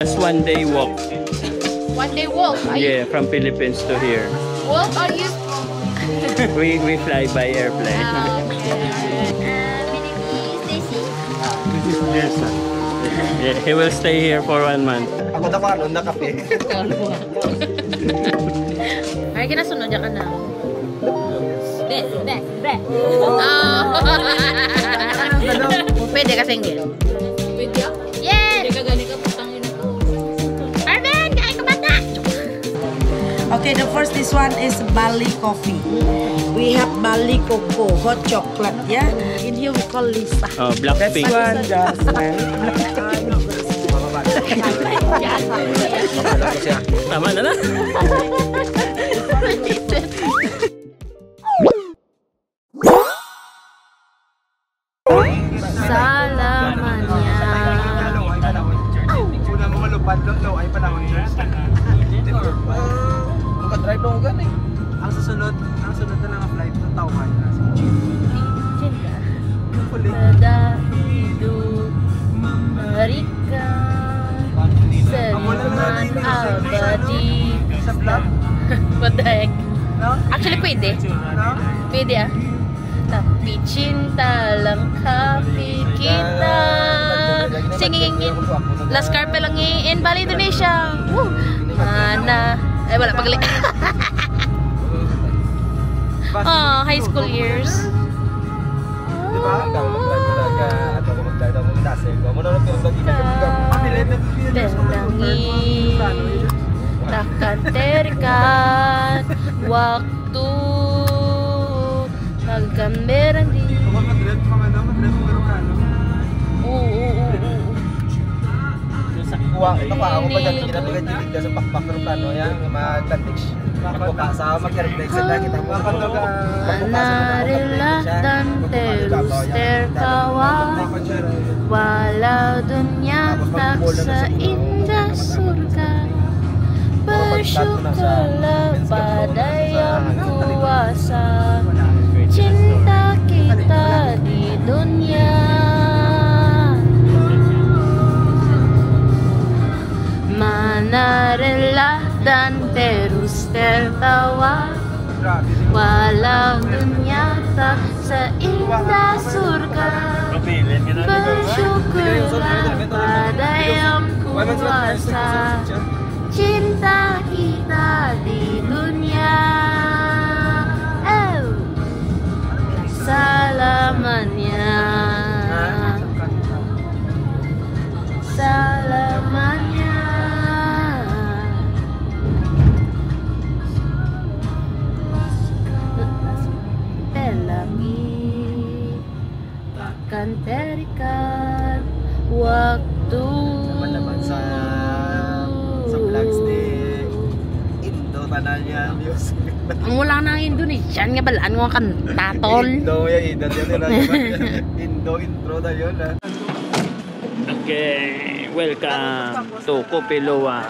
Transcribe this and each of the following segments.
Just 1 day walk. 1 day walk? Yeah, from Philippines to here. Walk or you? we fly by airplane. Yeah, he will stay here for 1 month. Ako na paano, nakape. Ay, kinasunod ka na. Pwede ka single? Pwede ka? Yes! Pwede ka gani ka putang yun ako. Arvin! Kain ka bata! Okay, the first this one is Bali coffee. We have Bali cocoa, hot chocolate, yeah. In here we call Lisa. Oh, Blackpink. One, Jasmine. Tama na na. Salamanya. Una mga lupad daw ay panahon niya. Drive lang ko eh. Ang susunod na lang ang flight ng Tauhan. Hidup mereka selamat abadi. Sa vlog? What the heck? No? Actually pwede. No? Pwede ah. Tapi cinta lengkapi kita. Singing in Las Carpe lang in Bali, Indonesia. Woo! Mana? Eh wala pagali. Oh, high school years. Di ba? Atau magdala mo nasa ego. Mo na pero lagi Telangi takkan terikat waktu takkan berhenti. Madrid pa man, Madrid pero ano. Sa kuwa, ito pa ako pa dyan ginagawa sa pakpak ng plano yan, mag-tactics. Sa mag-reflex na kita mo. Menarilah dan terus tertawa, walau dunia tak seindah surga. Bersyukurlah pada yang kuasa, cinta kita di dunia. Menarilah dan terus tertawa, walau dunia tak seindah surga. Bersyukurlah pada yang kuasa, cinta kita di dunia. Salamanya, salamanya. Takkan terikat waktu. Naman sa vlogs ni Indo tananya Diyos. Mula ng Indonesian nga balaan nga kantatol. Indo ya Indo Indo intro na yun ah. Okay, welcome to Kopiloa.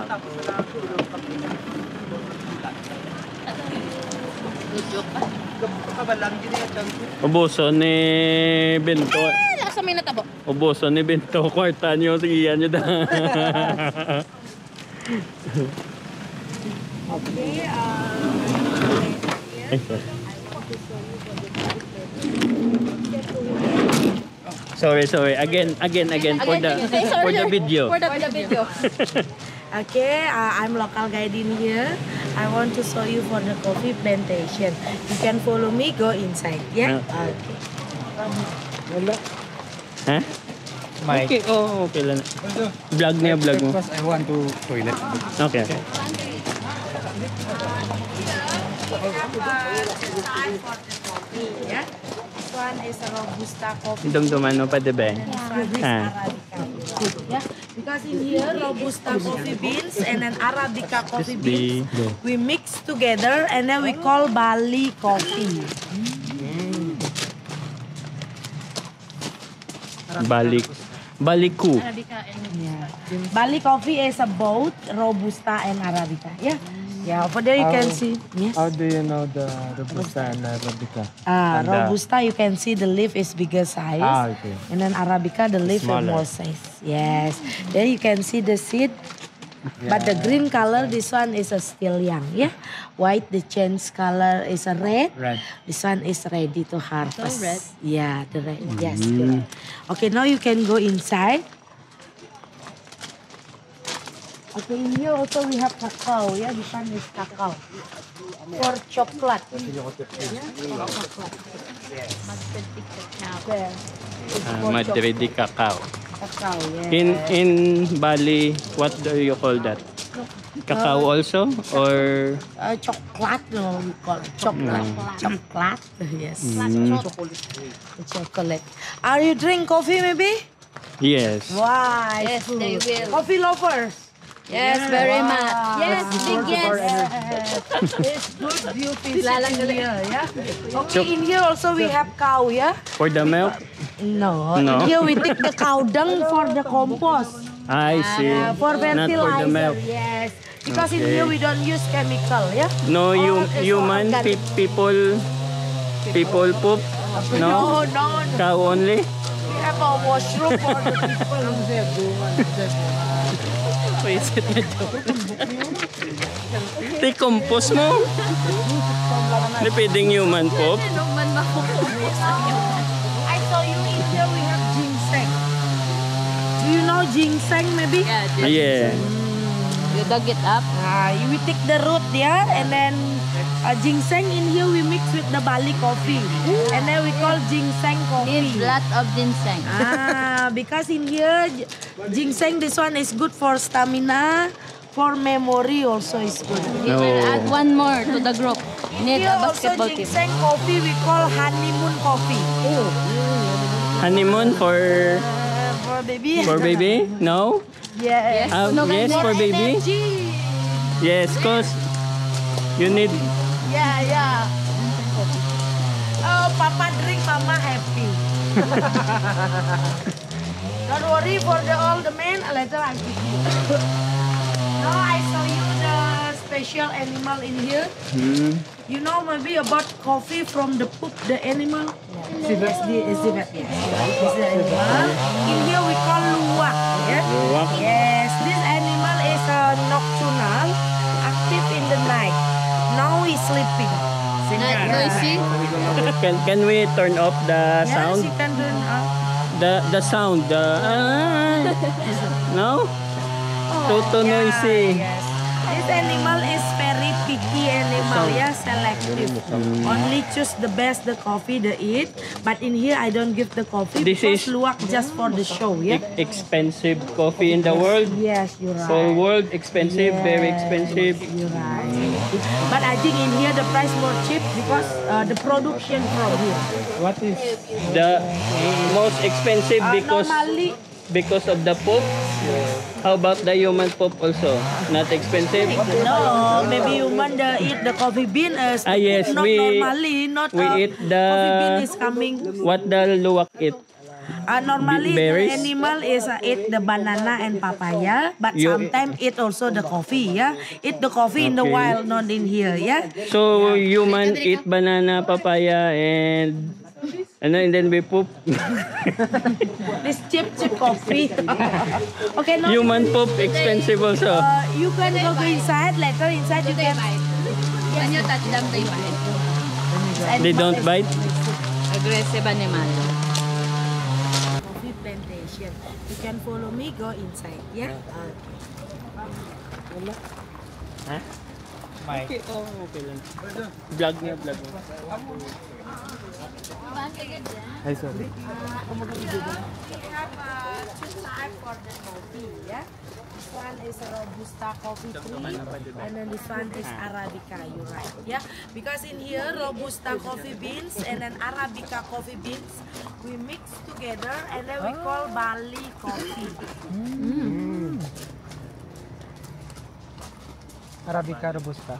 Ubuso ni Bento. Lasa may natabo. Ubuso ni Bento. Kwarta nyo, sigiyan nyo da. Sorry. Again for the video. For the video. Okay, I'm local guide in here. I want to show you for the coffee plantation. You can follow me, go inside, yeah? Okay. Huh? Okay, okay lang. Vlog niya, vlog mo. I want to toilet. Okay. Yeah. This one is a Robusta coffee. Dumduman mo pa, diba? Yeah, because in here Robusta coffee beans and then Arabica coffee beans we mix together and then we call Bali coffee. Baliku. Yeah. Bali coffee is a both Robusta and Arabica. Yeah. Yeah, over there you can see. Yes. How do you know the Robusta and Arabica? Robusta, you can see the leaf is bigger size. Okay. And then Arabica, the leaf is Smaller. more size. Yes. There you can see the seed. But the green color, this one is still young. Yeah. White, the change color is a red. Red. This one is ready to harvest. red? Yeah, the red. Yes. The red. Okay, now you can go inside. Okay, in here also we have cacao. Yeah, this one is cacao. For chocolate. There. It's for Madridi cacao. cacao, yeah. In Bali, what do you call that? Cacao also, or Chocolate, no, we call it chocolate. Chocolate, yes. Chocolate. Are you drink coffee maybe? yes? Why? Yes, they will. Coffee lovers. Yes, very much. Yes, big yes. It's good view visit in here, yeah? Okay, in here also we have cow, yeah? For the milk? No, No. in here we take the cow dung for the compost. I see. For Not fertilizer, for the milk. yes. Because in Okay. here we don't use chemical, yeah? No, All is human organic. people poop. No, No, no. cow only. We have a washroom for the people. Pwisit na joke. Decompose mo. Hindi pwedeng human poop. Ano man makukumpos niyo? I saw you in here we have ginseng. Do you know ginseng maybe? Yeah, Yeah. you dug it up. We take the root, yeah, and then ginseng in here we mix with the Bali coffee, and then we call ginseng Need coffee. lot of ginseng. Because in here ginseng, this one is good for stamina, for memory also is good. We will add one more to the group. Need Here a also basketball team. ginseng coffee we call honeymoon coffee. Honeymoon for For baby. baby? No? Yes. Yes, for baby. Energy. Yes, cause you need. Yeah. Oh, Papa drink, Mama happy. Don't worry for all the men. Later I give you. Now I show you the special animal in here. You know maybe about coffee from the poop the animal. Yes, this is the animal. In here we call luwak. Yeah? Luwak. Yes, this animal is nocturnal, active in the night. Now he's sleeping. Not noisy. Can we turn off the Yes, sound? you can turn up. The sound. No? Too noisy. Yes. This animal is very picky animal, yeah, selective. Only choose the best the coffee they eat. But in here I don't give the coffee This because is- luwak just for the show, yeah. Expensive coffee in the world. Yes, you're right. So world expensive, very Yes, expensive. You're right. But I think in here the price more cheap because the production from here. What is the most expensive because of the poop? How about the human poop also? Not expensive? No, maybe human eat the coffee bean. Yes, not normally, not we eat the coffee bean is coming. what the luwak eat. Normally berries? the animal is eat the banana and papaya, but sometimes eat also the coffee. Yeah, eat the coffee in the Okay. wild, not in here. Yeah. So human eat banana, papaya, and then we poop. This cheap coffee. Okay, now Human poop expensive also. you can go inside. Later inside you can. When you touch them, they bite. They don't bite. Aggressive animal. Coffee plantation. You can follow me. Go inside. Yeah. Okay, okay lang. Vlog niya, vlog mo. Ay, sorry. We have two types for the coffee. Yeah. This one is a Robusta coffee tree, and then this one is Arabica. You're right. Yeah. Because in here Robusta coffee beans and then Arabica coffee beans we mix together, and then we call Bali coffee. Arabica Robusta.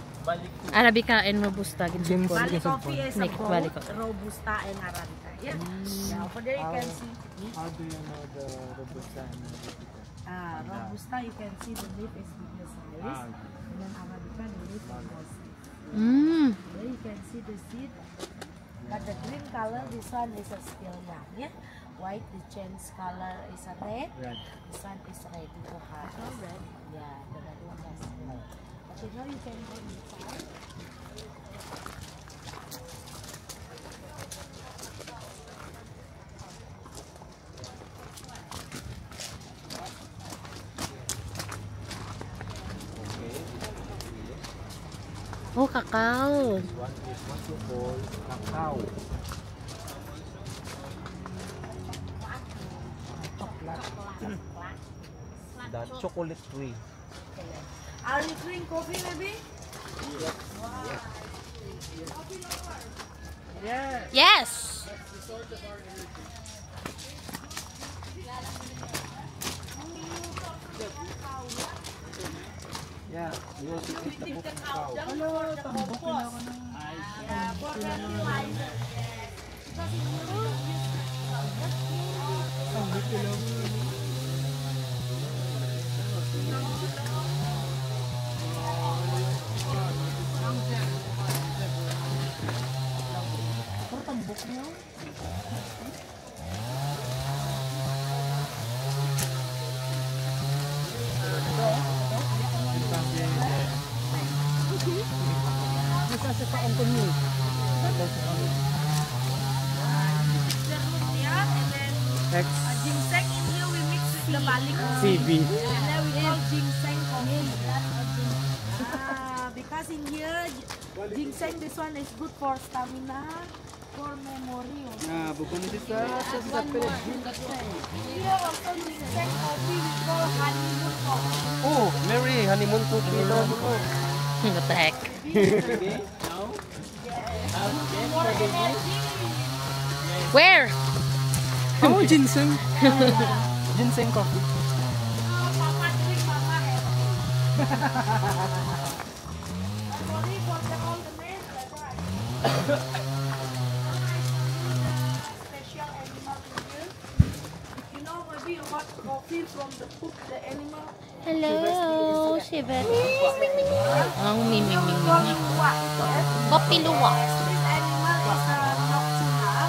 Arabica and Robusta. Bali coffee is a Make it Bali both Robusta and Arabica. Yeah. Yeah. Over there you can see. How do you know the Robusta and Arabica? Robusta, you can see the leaf is bigger size. And then Arabica, the leaf is more size. There you can see the seed. But the green color, this one is a still young. Yeah? White, the change color is a red. This one is ready to harvest. Red. Yeah, the red one is red. Okay, now you can go inside. Oh, cacao. This one is what you call cacao. The chocolate tree. Are you drinking coffee, maybe? Yes. Yeah, you also eat the cacao. Ginseng in here we mix with the balik CV. and then we call ginseng coffee. Because in here ginseng, this one is good for stamina, for memory. Here also ginseng coffee we call honeymoon coffee. Oh, Mary, honeymoon cookie daw. What the heck? For energy. Where? Oh, ginseng. Ginseng coffee. Papa drink, mama have. Sorry for all the names, that's why. Special animal in here. You know, maybe you want coffee from the food, the animal. Hello, Shivet. Ang miming. Call it what? Yes. Kopi luwak. This animal is nocturnal,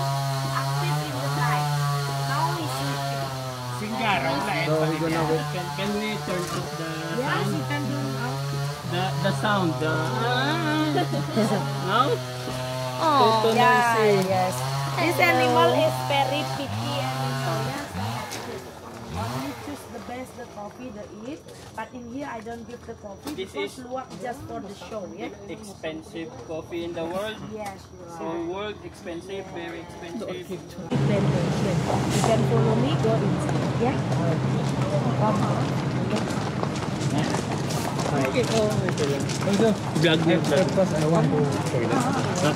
active in the night. Now he's sleeping. So we're gonna wait. Can we turn off the Yes, sound? you can do now. The sound. No? Oh. Yeah, yes. This animal is very picky animal. Yes, only choose the best the coffee they eat. But in here I don't give the coffee This because is- luwak just for the show. Yeah. Expensive coffee in the world. Yes. So world expensive, very expensive. Plantation. You can follow me. Go inside. Yeah. Come on. Vlog niyo, vlog. Because I want to.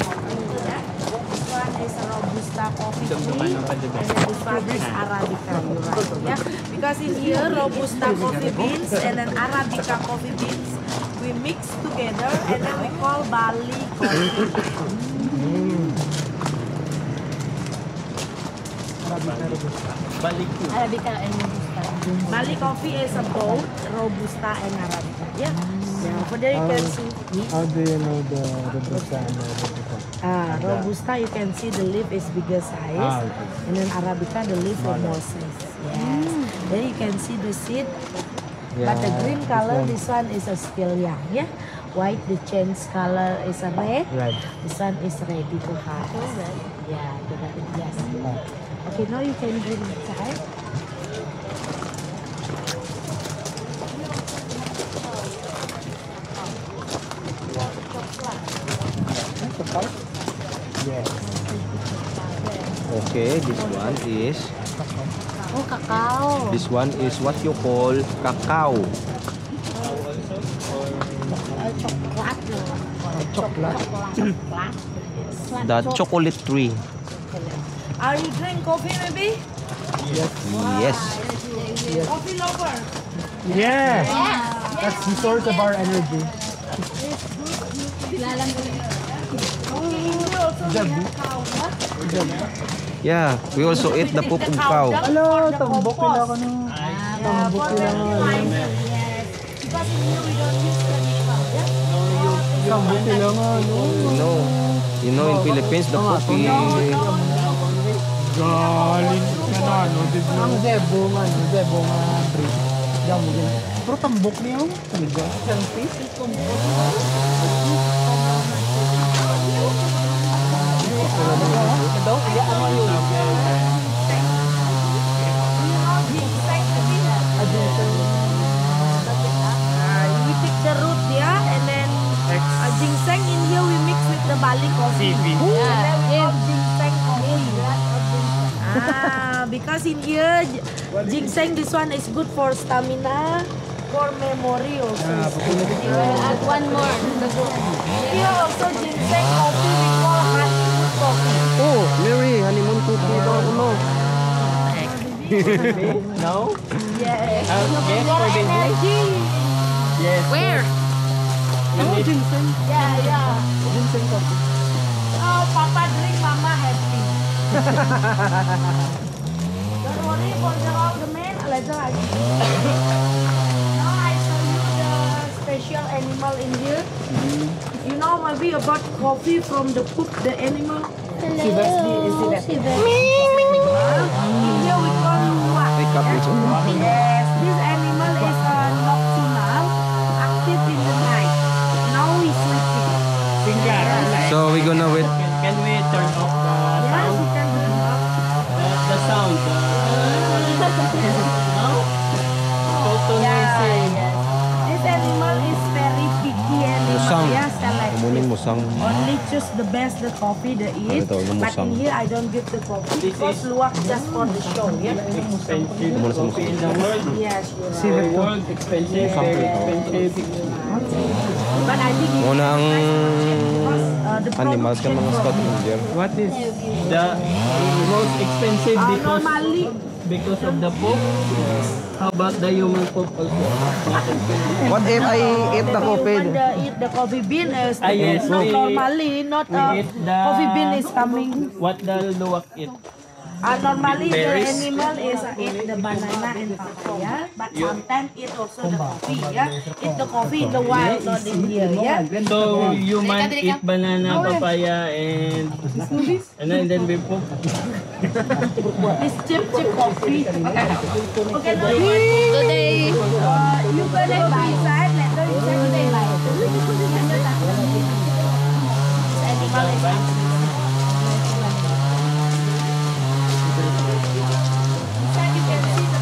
This one is a Robusta coffee Itong tree, naman and ang then this one is Arabica. You're right. Yeah, because in here Robusta coffee beans and then Arabica coffee beans we mix together and then we call Bali coffee. Balik ko. Arabica and Robusta. Bali coffee is a both Robusta and Arabica. Yeah. Yeah. Over there you can see. How do you know the Robusta and the Arabica? Robusta you can see the leaf is bigger size, Okay. and then Arabica the leaf is more size. Yes. Then you can see the seed. But the green color, this one is a still young, yeah. White, the change color is a red. Red. This one is ready to harvest. Yeah, the red, yes. Okay, now you can bring inside. Yes. Okay, this one is Oh, cacao. this one is what you call cacao. Chocolate. The chocolate tree. Are you drink coffee maybe? Yes. Coffee lover. Yeah. That's the source of our energy. Yeah, we also eat the poop of cow. Hello, tambok nila ako no. Tambok nila ako. Because in here we don't use chemical, yeah? Tambok nila nga, no? You know, in Philippines, the poop is... Galing na ano, Ang zebo nga, breed. Diyan mo din. Pero tambok niya yung talaga. Isang fish. Ito, hindi ako we pick the root, yeah, and then ginseng in here we mix with the barley coffee. And then we have ginseng coffee. Because in here ginseng, this one is good for stamina, for memory also. Add one more. Here also ginseng coffee we call honeymoon coffee. Oh, Mary, honeymoon cookie ito ako, no? No? Yes. Yes, For for business. energy. Yes. Where? You need- Yeah. Ginseng coffee. Oh, Papa drink, Mama happy. Don't worry for all the men. Later I Now I show you the special animal in here. You know maybe about coffee from the poop, the animal. In here we call luwak. Wake up, it's okay. Yes, this animal is nocturnal, active in the night. Now he's sleeping. So we're gonna wait. Can we turn off the Yes, sound? you can do that. The sound. No? Total noisy. This animal is very picky animal. Musang. Yeah, select. Kumuning musang. Only choose the best the coffee they eat. Ito, yung But in musang. here I don't give the coffee This because is- luwak just for the show. Yeah. Expensive Muna sa coffee in the world. Yes, you're right. The world expensive, very expensive. But I think it's Muna ang because the animals ka mga production Scott from- Ranger. What is the most expensive normally because of the poop? How about the human poop also? What if I eat the coffee? When the eat the coffee bean is Yes, not we- normally not we eat the- coffee bean is coming. What the luwak eat? Normally the Berries. animal is eat the banana and papaya, but sometimes eat also the coffee. Yeah, eat the coffee in the wild, not in here. Yeah. So human eat banana, papaya, and then we poop. It's cheap coffee. Okay, Today, you better buy inside. Later you say they like. This animal is inside you can see the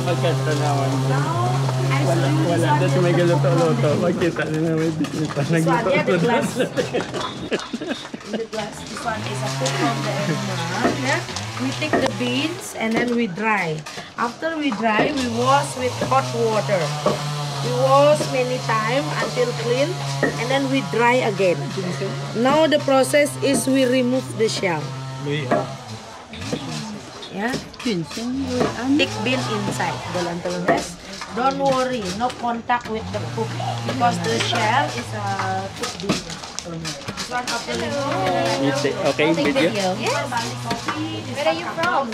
Pagkatanawan. Wala. Tapos may galuto-luto. Magkita na naman yung bisita. This one, yeah, the Nagluto-luto. glass. In the glass, this one is a food from the animal. Yeah, we take the beans and then we dry. After we dry, we wash with hot water. We wash many times until clean, and then we dry again. Now the process is we remove the shell. Yeah, thick bean inside. Yes. Don't worry, no contact with the poop because the shell is a thick bean. This one after Is it okay video? yes. Where are you from?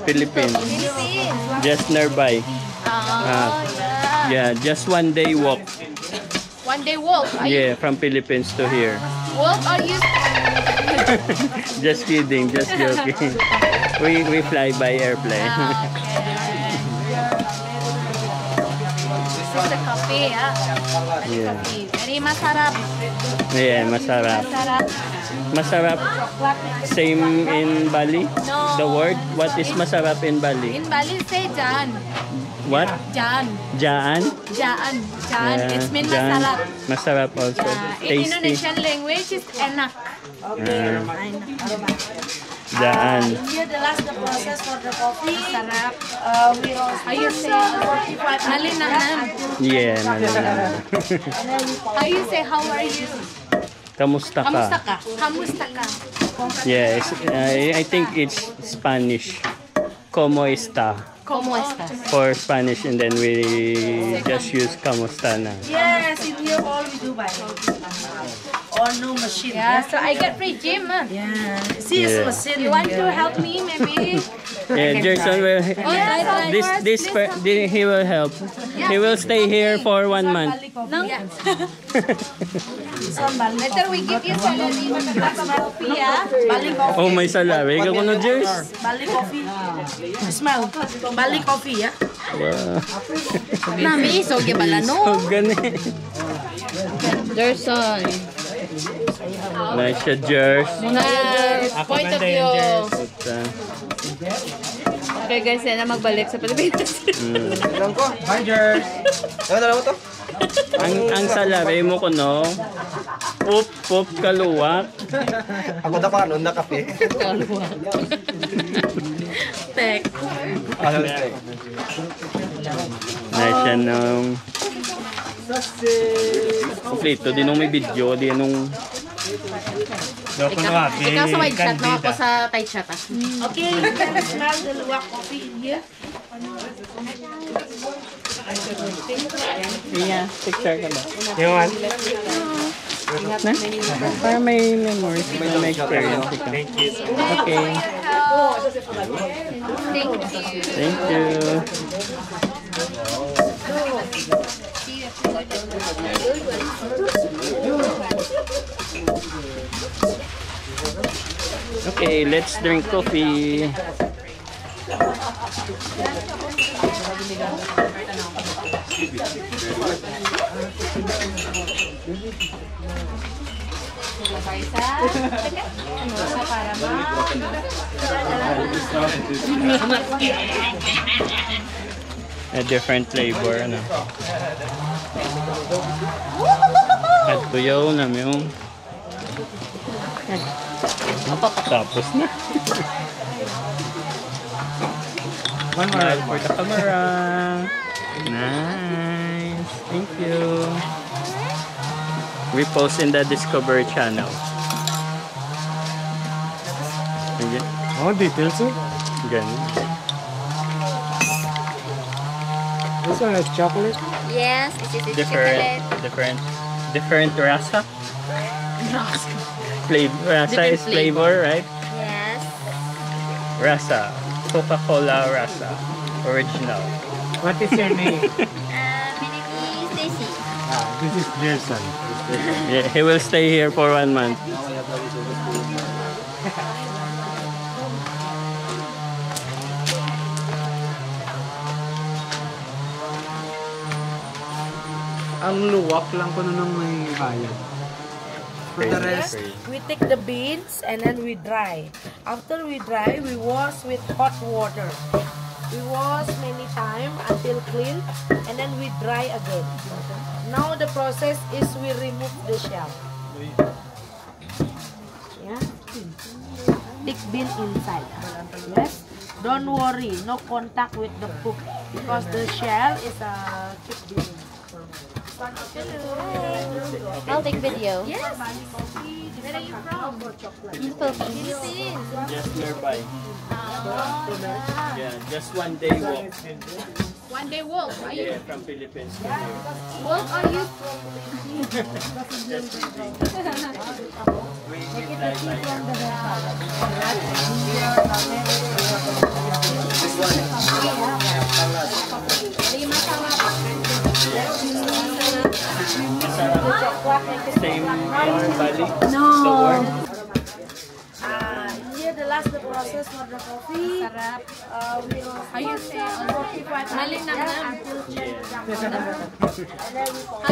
Philippines. Philippines. Just nearby. Oh, yeah. Yeah, just one day walk. One day walk. Are you Yeah, from Philippines to here. walk or you? Just kidding, just joking. We fly by airplane. This is the coffee, ah. Yeah. Coffee. Very masarap. Yeah, masarap. Masarap. Masarap. Same in Bali? No. The word? What is masarap in Bali? In Bali, say Jan. What? Jan. Jaan? Jan. Jan. Yeah, It means jaan. masarap. Masarap also. In Tasty. Indonesian language, is enak. Jaan. Here the last the process for the coffee. Masarap. We roast How you say? 45 Nalinahan. Yeah, nalala. How you say, how are you? Kamusta Kamusta ka? ka? Kamusta ka? Yes, I think it's Spanish. como está ¿Cómo estás? for Spanish, and then we just use kamusta na. Yes, in here all we do by or no machine. Yeah, so I get free gym. Yeah. See, it's Yeah. machine. You want to help me maybe? Yeah, Gerson will. He will help. He will stay here for 1 month. No. Later we give you salary. Coffee, yeah? Bali coffee. Oh, may salary ka kuno, Jers. Bali coffee. Smell. Bali coffee, yeah? Wow. Nami, so gibala So, no. gani. Gerson. Nice siya, Jers. Point of view. Puta. Okay guys, yan na magbalik sa Pilipinas. Ilang ko? Bye, Jers. Ano mo to? Ang salary mo kuno, pup kaluwak. Ako na pa, na kape. Tek. Nice siya nung kompleto din nung may video, di nung Ikaw sa wide shot, no? Ako sa tight shot. Okay, you can smell the luwak coffee in here. yeah, picture ka ba? You want? Na? Para may memories, may experience ka. Thank you. Okay, Thank you. thank you. Okay, let's drink coffee. A different flavor, ano. At kuyaw na yung tapos na. One more for the camera. Nice. Thank you. We post in the Discover channel. Okay. Oh, details eh? Ganun. This one is chocolate. Yes, this is Different rasa. Rasa is flavor, right? Yes. Rasa. Coca-Cola Rasa. Original. What is your name? My name is Daisy. This is Gerson. Yeah, he will stay here for 1 month. Ang luwak lang ko na nang may bayad. For the rest, We take the beans and then we dry. After we dry, we wash with hot water. We wash many times until clean and then we dry again. Now the process is we remove the shell. Yeah. Thick bean inside. Yes. Don't worry, no contact with the cook because the shell is a thick bean. I'll take video. Yes. Where are you from? Philippines. Just nearby. Yeah, just 1 day walk. 1 day walk. Are you Yeah, from Philippines. walk or you? Same in Bali. No. The work. Here the last the process for the coffee. We will How you say? 45 Maling minutes nam. until change. How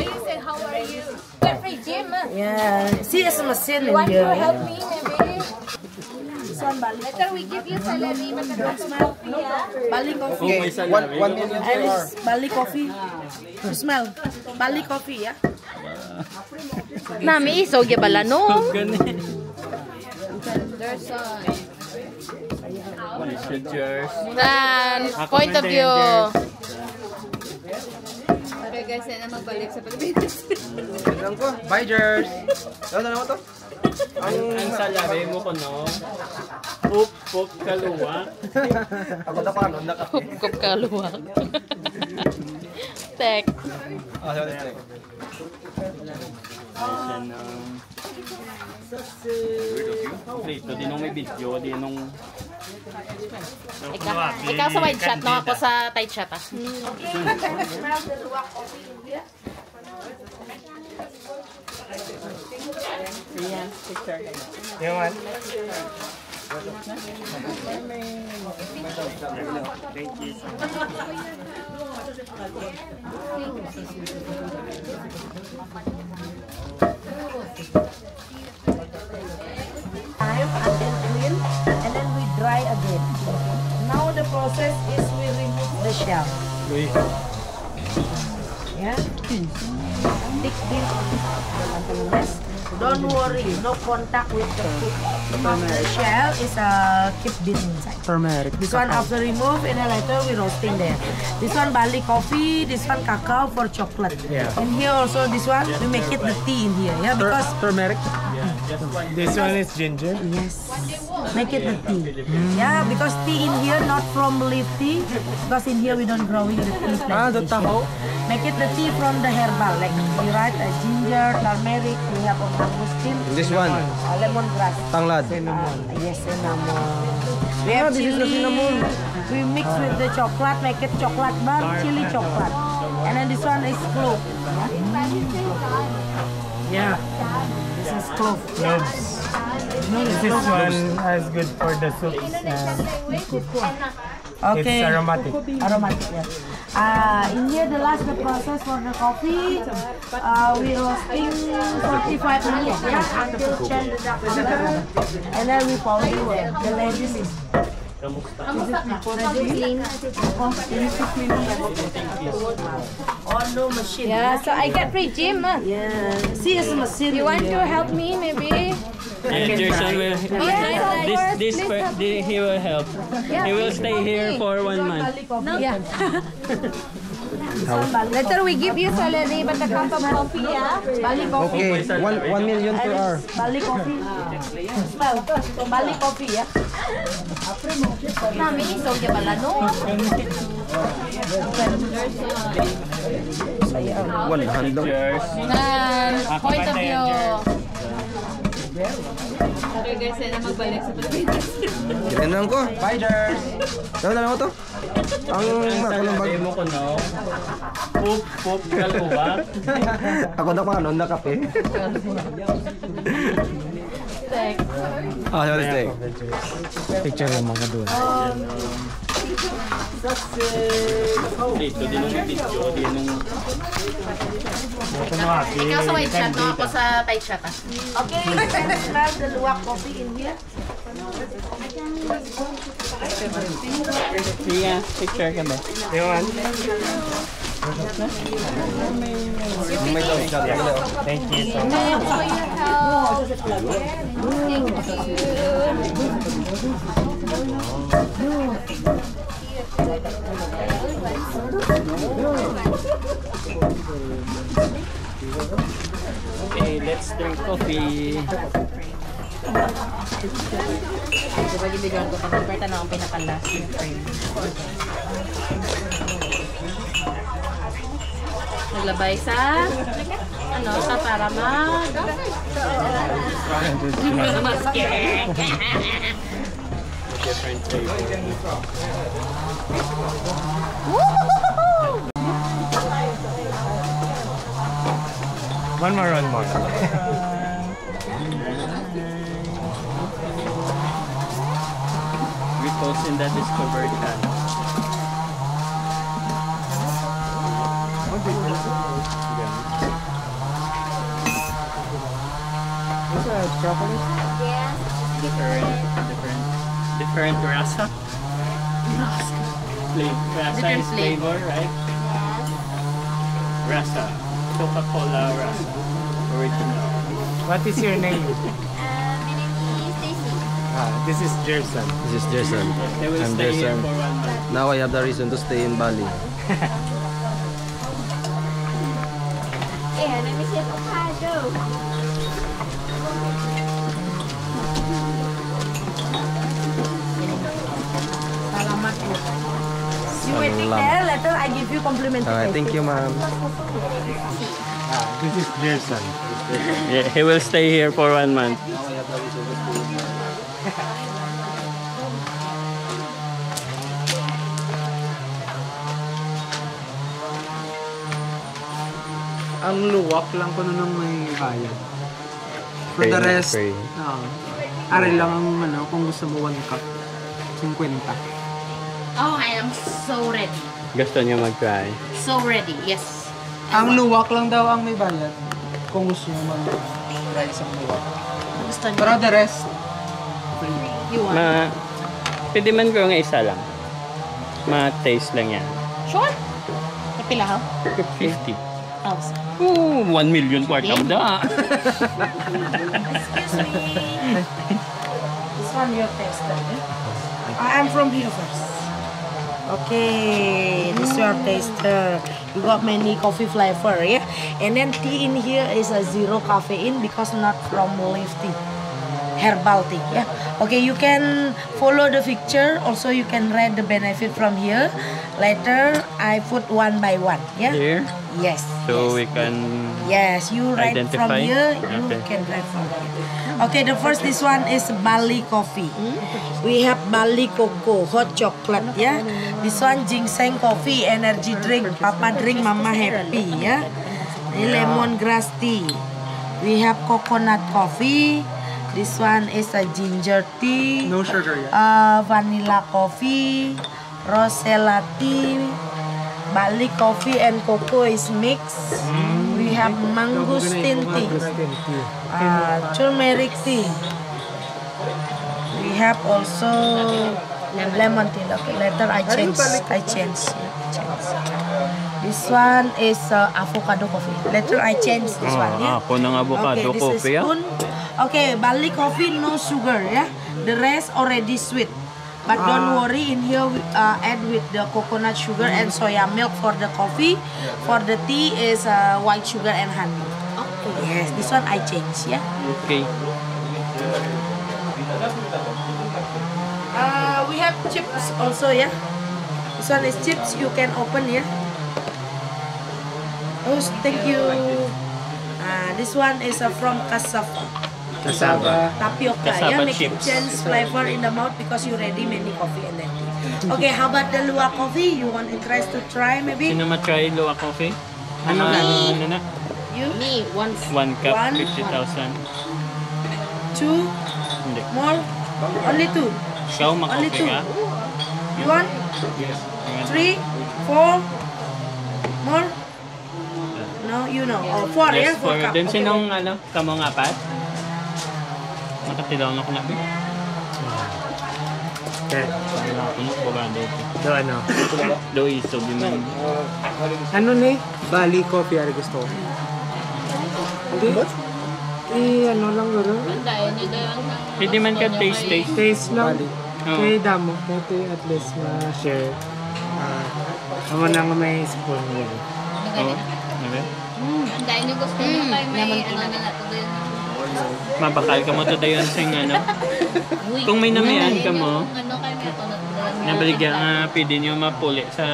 you say? How are you? Get free gym. Yeah, see it's a machine in Want to here. help me maybe? This one Bali. Later we give you salary. Coffee, yeah? Bali Oh, coffee. may salary. 1 million And it's Bali coffee. You smell? Bali coffee, yeah? Nami, so gibala no. Ganun. There's Nice siya, Jers. point of view. Okay guys, yan na magbalik sa Pilipinas. ilang ko? Bye, Jers. Ano mo to? Ang salabi mo ko, no? Pup, pup, kaluwa. Ako na paano, nakape. Hukup kaluwak. Tek. Sorry, Tek. Dito, di nung may video, di nung... Ikaw sa wide shot, no? Ako sa tight shot, ah. Smell the luwak coffee in here. Ayan, picture kayo. Yung man. Time until clean, and then we dry again. Now the process is we remove the shell. Yeah. Thick din. Yes. Don't worry, no contact with the food. The shell is keep this inside. Turmeric. This one after remove, and then later we roasting there. This one barley coffee, this one cacao for chocolate. Yeah. And here also this one we make it the tea in here. Yeah, because Turmeric? This one is ginger? yes, make it the tea. Yeah, because tea in here not from leaf tea, because in here we don't grow it with tea The plantation. taho. Make it the tea from the herbal, like we write ginger, turmeric, we have a mangosteen, This one, lemongrass. tanglad. Yes, cinnamon. We have chili. We mix with the chocolate, make it chocolate bar, chili chocolate. And then this one is clove. Yeah. This is clove. This one is good for the soups. Okay. It's aromatic. Aromatic, yes. In here, the last the process for the coffee, we roasting 45 minutes, yeah, until change the dark color, and then we powder the ladies is. On no machine. Yeah, so I get free gym. Yeah. See, it's machine. You want to help me, maybe? Yeah, Jerson will... Yes, He will help. He will stay here for 1 month. Yeah. Later we give you salary, but the cup of coffee, yeah? Bali coffee. Okay, 1 million per hour. Bali coffee. Smell. Bali coffee, yeah. Namin iso niya pala, no? 100 daw. Point of view. Tignan ko. Bye, Jers. Dala mo to? Ang Ang salabi mo ko, no? Pup, pup, kaluwa. Ako na paano, nakape. Tek. Sorry, Tek. Picture yung mga doon. Dito, di nung may video, di nung... Ikaw sa wide shot, no? Ako sa tight shot, ah. Okay, can you smell the luwak coffee in here? Yeah, picture ka ba? Yung one? May daw siya. Thank you so much. Thanks for your help. Okay, let's drink coffee. Diba gibigyan ko pag Alberta na ang pinakalas yung frame. Naglabay sa ano sa para maske. Different flavor. One more. We post in the Discovery channel. What's that, chocolate? Different rasa. Rasa Different is flavor, right? Rasa. Coca-Cola rasa. Original. What is your name? This is Jerson. This is Jason. They will I'm stay here Jason. for 1 month. Now I have the reason to stay in Bali. Salamat po. You waiting there, later I give you complimentary. Thank you, ma'am. This is Jason. Yeah, he will stay here for 1 month. Ang luwak lang ko na ng may bayad. For Pray the na, rest, pray. ari lang ang ano, kung gusto mo 1 cup. 50. Oh, I am so ready. Gusto niyo mag-try? So ready, yes. Ang luwak lang daw ang may bayad. Kung gusto mo mag-try sa luwak. Gusto niyo? Pero the rest, free. You want? Pwede man ko nga isa lang. Ma-taste lang yan. Sure? Kapila ho? 50. Oh, Oh, 1 million part of that. Excuse me. This one your taster. I'm from here first. Okay, this is your taster. You got many coffee flavor, yeah? And then tea in here is a 0 caffeine because not from lifting. Herbal tea, yeah? Okay, you can follow the picture. Also, you can read the benefit from here. Later, I put 1 by 1, yeah? Here? Yes. So yes. we can... Yes, you write from Identify? here, you Okay. can write from here. Okay, the first, this one is Bali coffee. We have Bali cocoa, hot chocolate, yeah. This one ginseng coffee, energy drink, papa drink, mama happy, yeah. Lemongrass tea. We have coconut coffee. This one is a ginger tea. No sugar yet. Vanilla coffee, rosella tea, Bali coffee and cocoa is mixed. We have mangosteen tea, turmeric tea. We have also lemon tea. Okay, later I change. This one is avocado coffee. Later I change this one. Yeah. Ako ng avocado Okay, this coffee, is ah. spoon. Okay, Bali coffee no sugar, yeah. The rest already sweet. But don't worry, in here we add with the coconut sugar and soya milk for the coffee. For the tea is white sugar and honey. Okay. Yes, this one I change, yeah. Okay. We have chips also, yeah. This one is chips. You can open, yeah. Oh, thank you. This one is from cassava. Cassava. Tapioca, Cassava yeah, make it chips. change flavor in the mouth because you already many coffee and then tea. Okay, how about the luwak coffee? You want interest to try maybe? Sino ma-try luwak coffee? Ano na? You? Me, once. 1 cup, One. 50,000. 2 Hindi. more? Only 2. Ikaw Only ma-coffee 2. ka? You want? Yes. 3, 4 more? No, you know. Oh, 4, yeah? Yes, 4 cup. Then Okay, sinong ano, kamong apat? Makatilaw na ko na. Okay. Wala ko na, bugado ko. So ano? Do iso, biman. Ano ni? Bali coffee ari gusto ko. Hindi? Ano lang gano'n? Andayan niyo daw ang... Hindi man ka taste. Taste lang. Oo. Kaya damo. Kaya at least ma-share. Ako na nga may spoon yun. Oo. Okay. Andayan niyo gusto niyo kay may ano na nga to din. Mabakal ka mo to dayon sing ano. Kung may namian ka mo, Ano kay may ito na to din. nabaligyan nga pwede nyo mapuli sa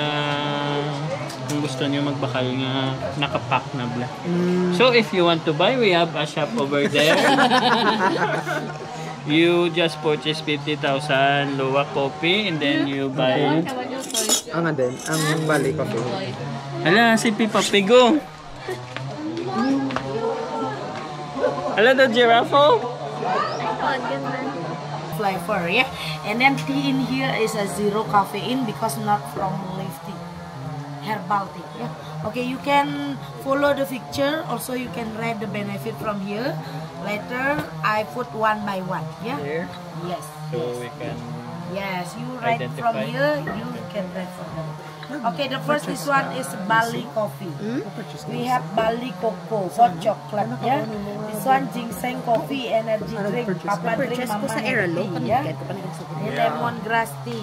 kung gusto nyo magbakal nga nakapack na bla. So if you want to buy, we have a shop over there. You just purchase 50,000 luwak coffee and then you buy. Ang din, ang Bali coffee. Hala, si Pipa Pigo. Hala, the giraffe. flavor, yeah. And then tea in here is a 0 caffeine because not from lifting. Herbal tea, yeah. Okay, you can follow the picture. Also, you can read the benefit from here. Later, I put 1 by 1, yeah. Here. Yes. So we can. Yes, you write from Identify. here. You can write from here. Okay, the first this one is Bali coffee. We have Bali cocoa, hot chocolate, yeah. This one ginseng coffee, energy drink, papa drink, mama happy, yeah. Lemongrass tea.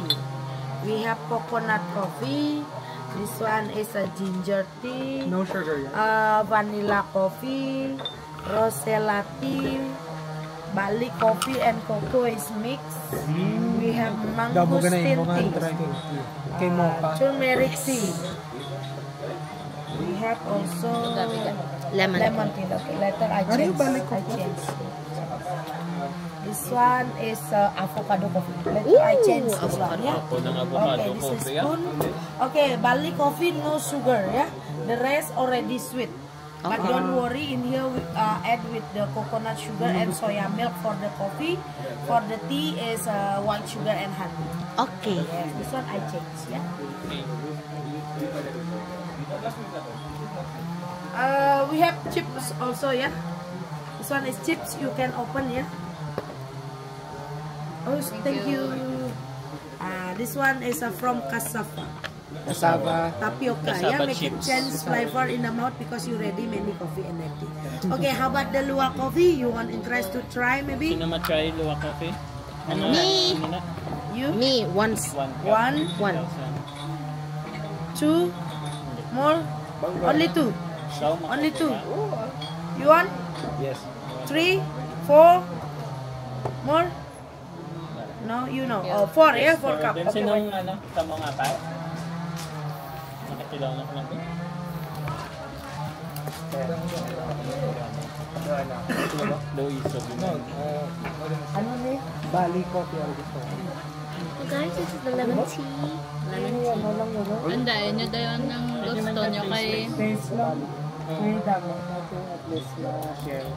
We have coconut coffee. This one is a ginger tea. No sugar yet. Vanilla coffee, rosella tea, Bali coffee and cocoa is mixed. We have Dabo ka na mangosteen yung mga tea, try ko. Kay Mocha. turmeric tea. We have also Lemon. lemon tea. Okay, later I Ano yung change. Bali I coffee? change. This one is avocado coffee. Later I change this one. Yeah. Ako ng avocado Okay, this is coffee, ah. spoon. Okay, Bali coffee no sugar. Yeah, the rest already sweet. But don't worry, in here we add with the coconut sugar and soya milk for the coffee. For the tea is white sugar and honey. Okay. Yes, this one I change. Yeah. We have chips also. Yeah. This one is chips. You can open. Yeah. Oh, thank you. This one is from cassava. Cassava. Tapioca, Cassava yeah, make it chips. change flavor in the mouth because you ready many coffee and tea. Okay, how about the luwak coffee? You want interest to try maybe? Sino ma-try luwak coffee? Ano Me. na? You? Me, once. One cup. One, One. 2, more? Only 2. Ikaw, Only 2. makakita. You want? Yes. 3, 4, more? No, you know. Oh, 4, yeah, 4 cup. Then Okay, sinong wait. ano, tamo nga pa? Nakatilaw na ko lang. Louis, sabi mo. Ano ni? Bali coffee ang gusto. Guys, this is the lemon tea. Lemon tea. Ano lang yun? Andayan nyo dayon ng gusto nyo kay... Taste lang. May damo natin at least na share.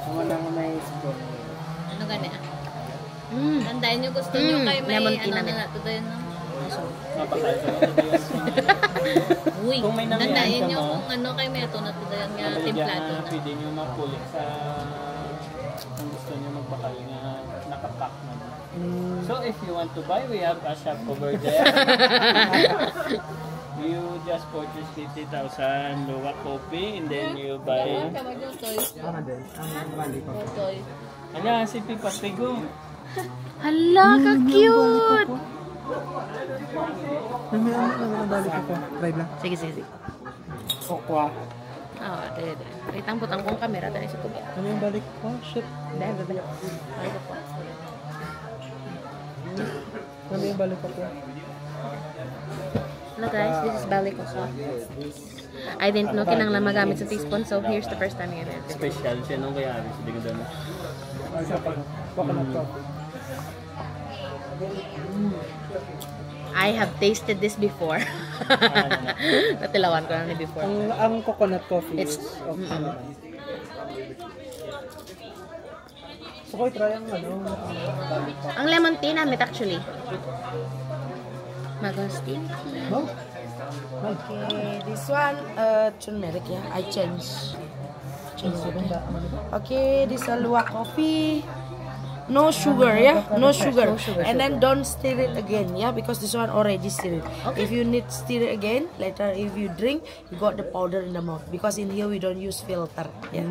Mga nang may spoon. Ano gani ah? Mm. Andayan nyo gusto nyo kay may lemon tea ano na na nato dayon no? Mapakal ka na Uy, Kung may nangyari andayan ka nyo mo, kung ano kay may ato na to dayon nga templado na. pwede nyo mapulik sa kung gusto nyo magbakal nga nakapack na. So if you want to buy, we have a shop over there. You just purchase 50,000 luwak coffee and then you buy... Kamag yung toys. Ano din? Ang bali coffee. Toys. Ano, si Pipa Pigo. Hala, ka-cute! Ano bali coffee? Try lang. Sige, sige, sige. Kokwa. Oh, dede. Ritang-putang kong kamera dahil sa tubo. Ano yung balik ko? Shit. Dahil, bebe. Ay, po. Ano yung balik ko? Hello guys, this is Bali Coco. I didn't know kinang magamit sa teaspoon, so here's the first time I ever did. Special siya nung kaya rin. Sige doon. Coconut coffee. I have tasted this before. Natilawan ko na ni before. Ang coconut coffee It's- is okay naman. So, ko try ang ano? Ang lemon tea namin actually. Magosteen tea. No? Okay, this one turmeric, yeah. I change. Okay, this luwak coffee. No sugar, yeah. No sugar. And then don't stir it again, yeah, because this one already stirred. If you need stir it again, later if you drink, you got the powder in the mouth. Because in here we don't use filter. Yeah.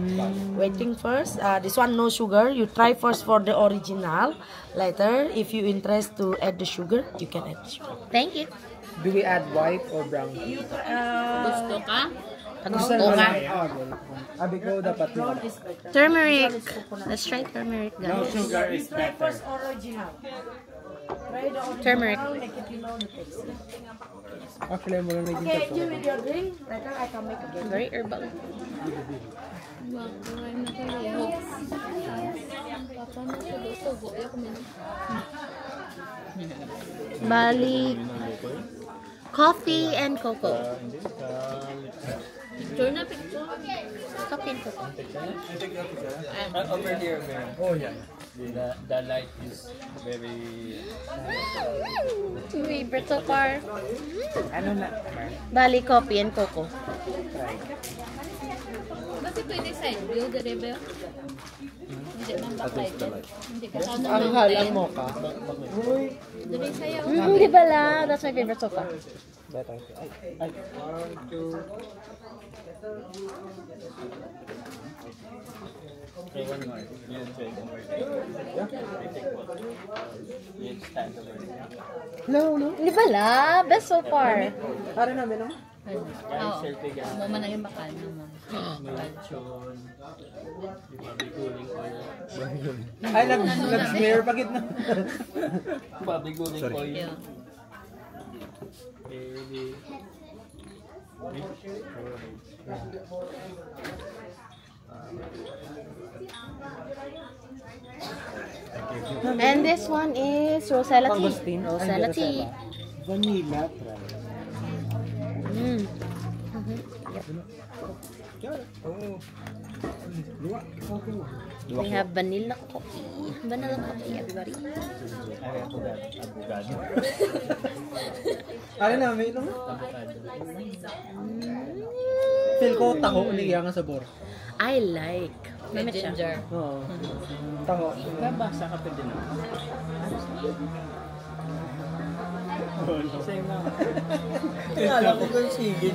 Waiting first. This one no sugar. You try first for the original. Later, if you interest to add the sugar, you can add sugar. Thank you. Do we add white or brown? Gusto ka? Pag gusto ka. Abi ko dapat yun. Turmeric. Let's try turmeric, guys. Sugar is Try first original. Try the original. Turmeric. Make it you know the taste. Actually, mo lang naging Okay, enjoy with your drink. Later I can make again. Very herbal. Wag, kumain na kayo. Papa na siya gusto. Buya ko man. Bali coffee and cocoa. Picture na picture. Coffee and cocoa. Over here, man. Oh, yeah. The light is very... Favorite so far. Ano na? Bali coffee and cocoa. Bakit pwede side view, Derebe? Hindi man backlighted. Hindi ka sana Ang halang mo ka. Dere sa'yo. Di ba la? That's my favorite so far. Better. Ay. Okay, one more. You take one more. You stand over there. No. Di ba la? Best so far. Para namin, no? Guys, selfie guys. Mo man ang yung bakal naman. May lechon. Di ba, biguling oil. Ay, nag-smear pa gitna. Pabigunin ko yun. Yeah. And this one is Rosella tea. Mangosteen? Rosella Ay, tea. Vanilla, try. Mm. We have vanilla coffee. Vanilla coffee, everybody. Ano namin ito? Feel ko taho niya nga sabor. I like. Mamit siya. Ginger. Oo. Taho. Nabasa ka pa din ako. Same na. Alam ko kung sige.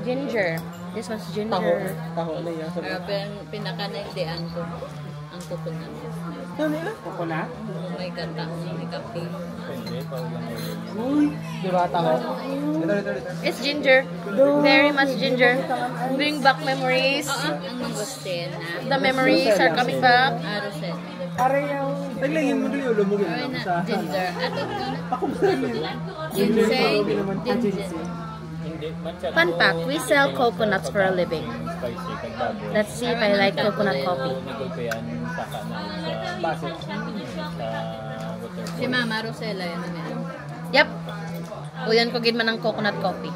Ginger. This one's Taho. ginger. Taho niya sabor. Pinaka-naigdian ko ang coconut. Ano nila? Coconut? May ganda, may kape. Uy! Diba taho? Ito. It's ginger. Very much ginger. Bring back memories. Ang mangosteen The memories are coming back. Aroset. Are yung... Taglingin mo dali, lumugin Ay lang na, sa... ginger. Ato Ako ba rin? ginseng. Ginseng. Fun fact, we sell coconuts for a living. Let's see if I like coconut coffee. Base. Si Mama Rosella yun namin. Yep. Uyan ko gid man ng coconut coffee.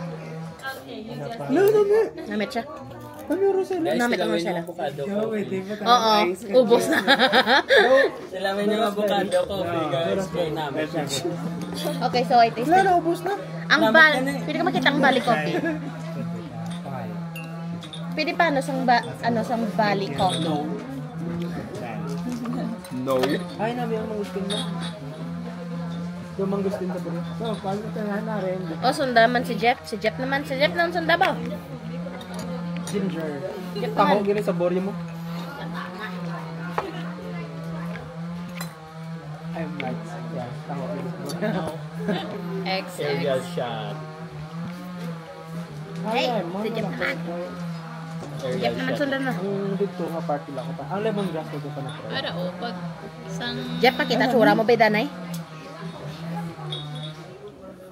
No. Namit siya. Ano Rosella? Namit ang Rosella. Avocado Oh, wait, di ba tayo Oo, ice? ubos na. Salamin yung avocado coffee guys. Kaya namin. Okay, so I taste Wala it. na, ubos na. Ang pwede ka makita ang Bali coffee. Pwede pa sang Bali coffee. No. Ay, namin ang mangustin mo. Yung mangustin sa bro. So, paano ka na rin? O, sundaman si Jeff. Si Jeff naman sunda ba? Ginger. Jeff Taho, naman. gini sa boryo mo. I'm right. Yeah, taho. Serial shot. Hey, si Jeff naman. Si Jeff naman sundan na. Ang dito nga party lang ko pa. Ang lemongrass ko pa na-try. Para o, pag isang... Jeff, pakita tsura mo ba danay?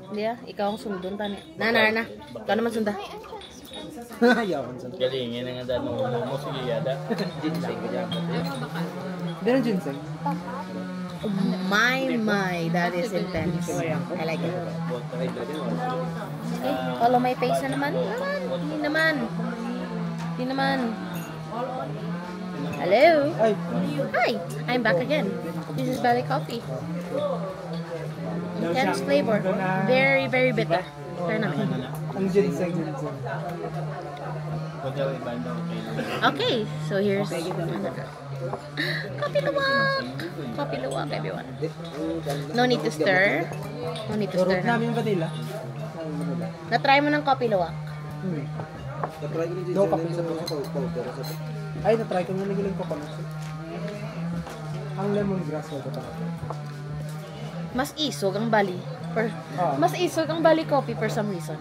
Hindi ah, ikaw ang sundon tani. Na. Ikaw naman sunda. Yawan sa. Galingin na nga dano mo sige yada. Ginseng ka dyan. Hindi na ginseng. My, that is intense. I like it. Okay, follow my face na naman. Hindi naman. Hello. Ay, Hi, I'm back again. This is Bali Coffee. Intense flavor. Very, very bitter. Try namin. ang ginseng. Okay, so here's another. Coffee luwak, everyone. No need to stir. No need to stir Turot na. namin yung vanilla. Na-try mo ng coffee luwak. Do kape sa ay, na-try ko nung nagiling coconut. Ang lemongrass ko ito. Mas isog ang Bali. Mas isog ang Bali coffee for some reason.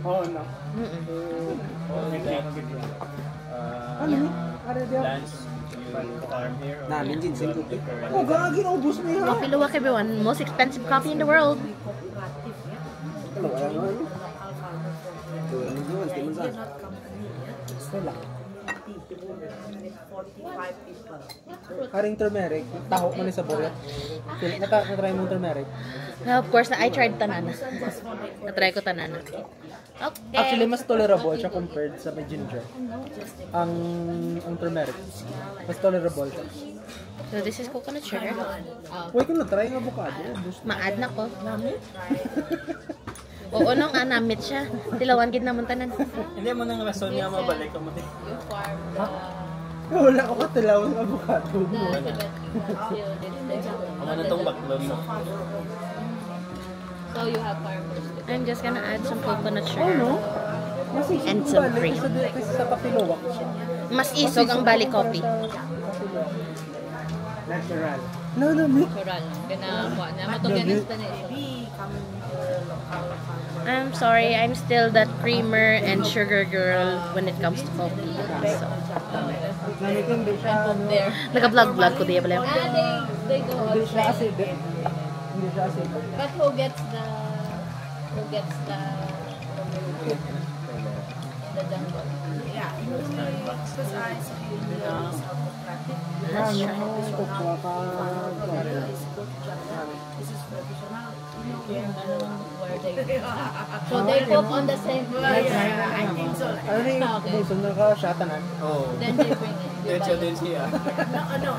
Oo, no. Ano ni? Are dia? Namin ginseng ko. Oh, gagi na ubos na yan. Coffee luwak, everyone. Most expensive coffee in the world. Ano kaya nga ano? Wala. Haring turmeric, taho mo ni sa boret. Na-try mo turmeric. Of course, I tried tanana. Na-try ko tanana. Okay. Actually, mas tolerable siya compared sa may ginger. Ang turmeric. Mas tolerable siya. So this is coconut sugar. Uy, kung na-try ng avocado, ubos na. Ma-add na ko. Oo, nung anamit siya. Tilawan gid naman tanan. Hindi mo nang rason nga mabalik ka mo din. Wala ko katilaw ng avocado mo. Ano na tong baklon mo? So you have farmers. I'm just gonna add some coconut Oh, sugar. no? Mas isog And yung some balik cream. kasi sa kapiluwak. Mas isog ang Bali coffee. Natural. No, me. Natural. Ginakuha na. Matugyan na sa Maybe coming to local farmer. I'm sorry, I'm still that creamer and sugar girl when it comes to coffee. So, Namitin din siya, ano. naka-vlog ko diya pala. They go Hindi siya outside. acid. Hindi siya acid. But who gets the the jungle? Yeah, usually exercise in the Let's try. Kukuha ka. This is traditional. Where they so they cook on the same place. Yeah, I think so. Ano na yung Okay. sunod ka, shatanan? Oo. Then they bring it. They buy it. siya. No.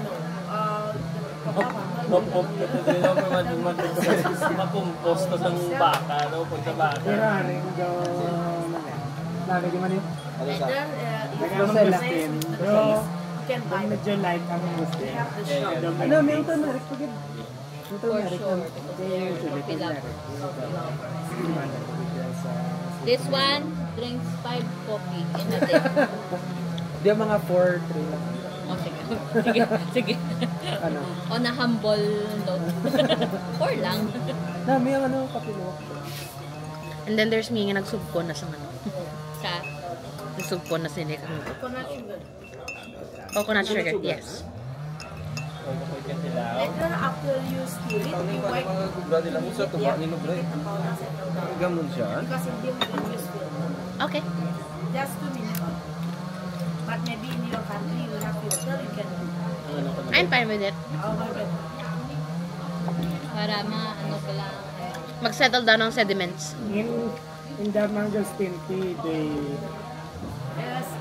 Mapumpos to ng baka, no? Pag sa baka. Pero rin daw. Nalagyan man yun. Ano And sa? then Rosella. Pero, you can buy it. medyo light ang gusto. They have the shop. Ano, meron ka na rin. Pagkat. For sure. Because they love this one drinks 5 coffee in a day. Di mga 4-3 lang. Oh, sige. Ano? On a humble note. 4 lang. May ang ano, kapiluwak. And then there's me nga nagsugpo na sa ano. Sa Nagsugpo na sinik. Coconut sugar. Coconut sugar, yes. And then after you steal it, you wipe Mga gubra nila mo sa tuba ni Nubre. the powder settle down. Gamon siya. Because in the you spill. Okay. Just 2 minutes. But maybe in your country you have filter, you can I'm fine with it. overwhelm. para ano ka lang. Mag-settle down ang sediments. In the mango skin tea, they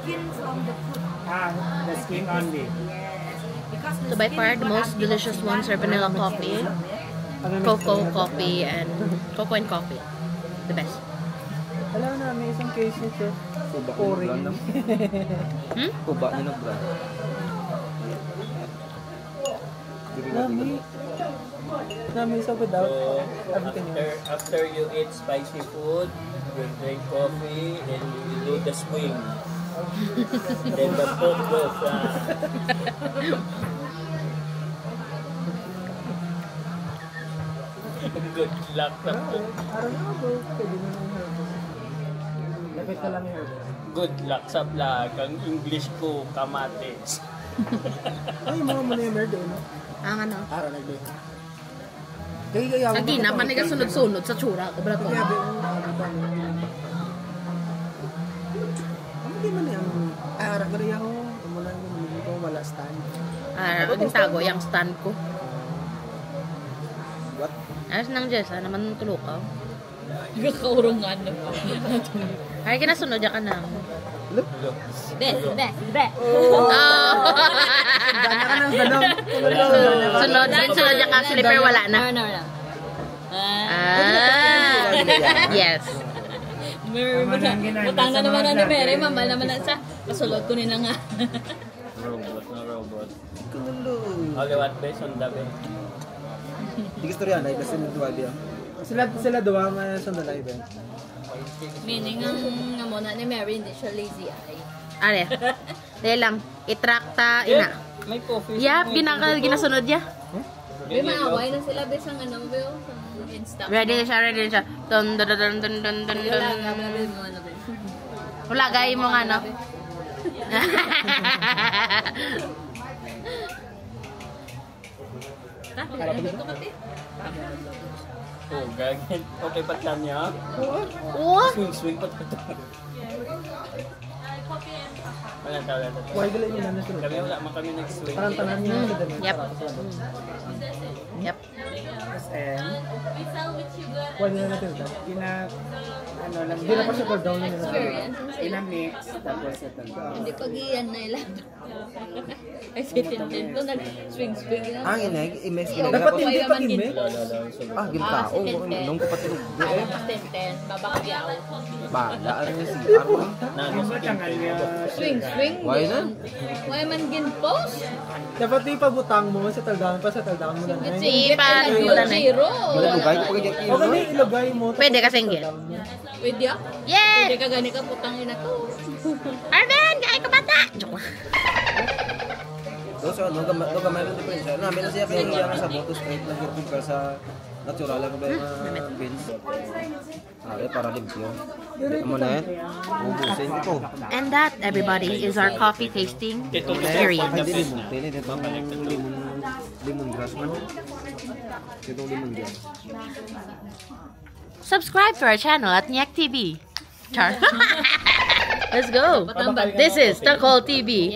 Skin from the fruit. the skin only. Yes. Because the So by skin far, is the what most antioxidant delicious ones are vanilla coffee, cocoa coffee, and cocoa and coffee. The best. Alam na, may isang case nito. Tuba Pouring. Hmm? Tuba ni Nubre. Nami isa without everything else. After you eat spicy food, you drink coffee, and you do the swing. Then the food goes. Good luck sa food. Araw na bro, pwede na yung herbs. Lapit ka lang yung herbs. Good luck sa vlog. Ang English ko, kamatis. Ay, mga muna yung merde, no? Ang ano? Araw na ito. Kaya Lagi na, maniga sunod-sunod sa tsura ko, brato. Kaya ba yung hindi man yung araw na rin ako. Mula yung ko wala stand. Ang tago, yung stand ko. What? Ayos nang Jess, naman tulog ka. Kakaurungan na. Ay, kinasunod ka na. Be. Oh! Dana ka ng ganong. Sunod ka, slipper wala na. No. Yes. Butang na naman na ni Mary, mambal naman na sa kasulot ko nila nga. Robot. Okay, what based on the way? Di gusto rin yan, ay kasi nagduwa diya. Sila duwa man sa live eh. Meaning ang muna ni Mary, hindi siya lazy eye. Are. Dahil lang, itrakta, ina. May coffee. Yap, ginasunod niya. May maaway na sila besang ano, Bill, sa Insta. Ready na siya. Dun, dun, dun, dun, dun, dun, Wala, dun. gabi mo ano, Bill. Wala, gaya mo nga, no? Oh, gagawin. Okay pa siya niya. What? Swing pa ito. Wala tawala ito. Why gala niyo na sunod? Kami wala man kami nag-swing. Parang tanan niyo sa dami. Yep. Yep. SM. Pwede na natin ito. Ano lang, hindi na pa siya down na nila. Ina-mix, tapos ito. Hindi pag-iyan na ilan. Ay, sitintin ko, nag-swing lang. Ang ineg, i-mix Iyo, ginagawa Dapat ko. hindi kaya man pag-imix. ginpo. Ah, gintao. Nung kapatid. Eh, Tintin, babakyaw. bala. Ano yung CR mo? Swing. Why na? Why man ginpost? Dapat ipabutang mo sa taldahan pa sa taldahan mo na. Si pa, Zero. Malugay ko pag O kami ilagay mo. Pwede kasing gil. Pwede ako. Yes! Pwede ka gani ka, putang ina to. Arvin, kaya ka bata! Joke lang. Doon sa ano, gamay ng diferensya. Namin na siya kaya nga sa boto straight lang yung ka sa natural lang ba yung beans. Para limpyo. Amo na yan. Ubusin ito. And that, everybody, is our coffee tasting experience. Ay, di limon. Pili dito ang limon grass man. Ito limon grass. Subscribe to our channel at Nyak TV. Char. Let's go. This is Takol TV.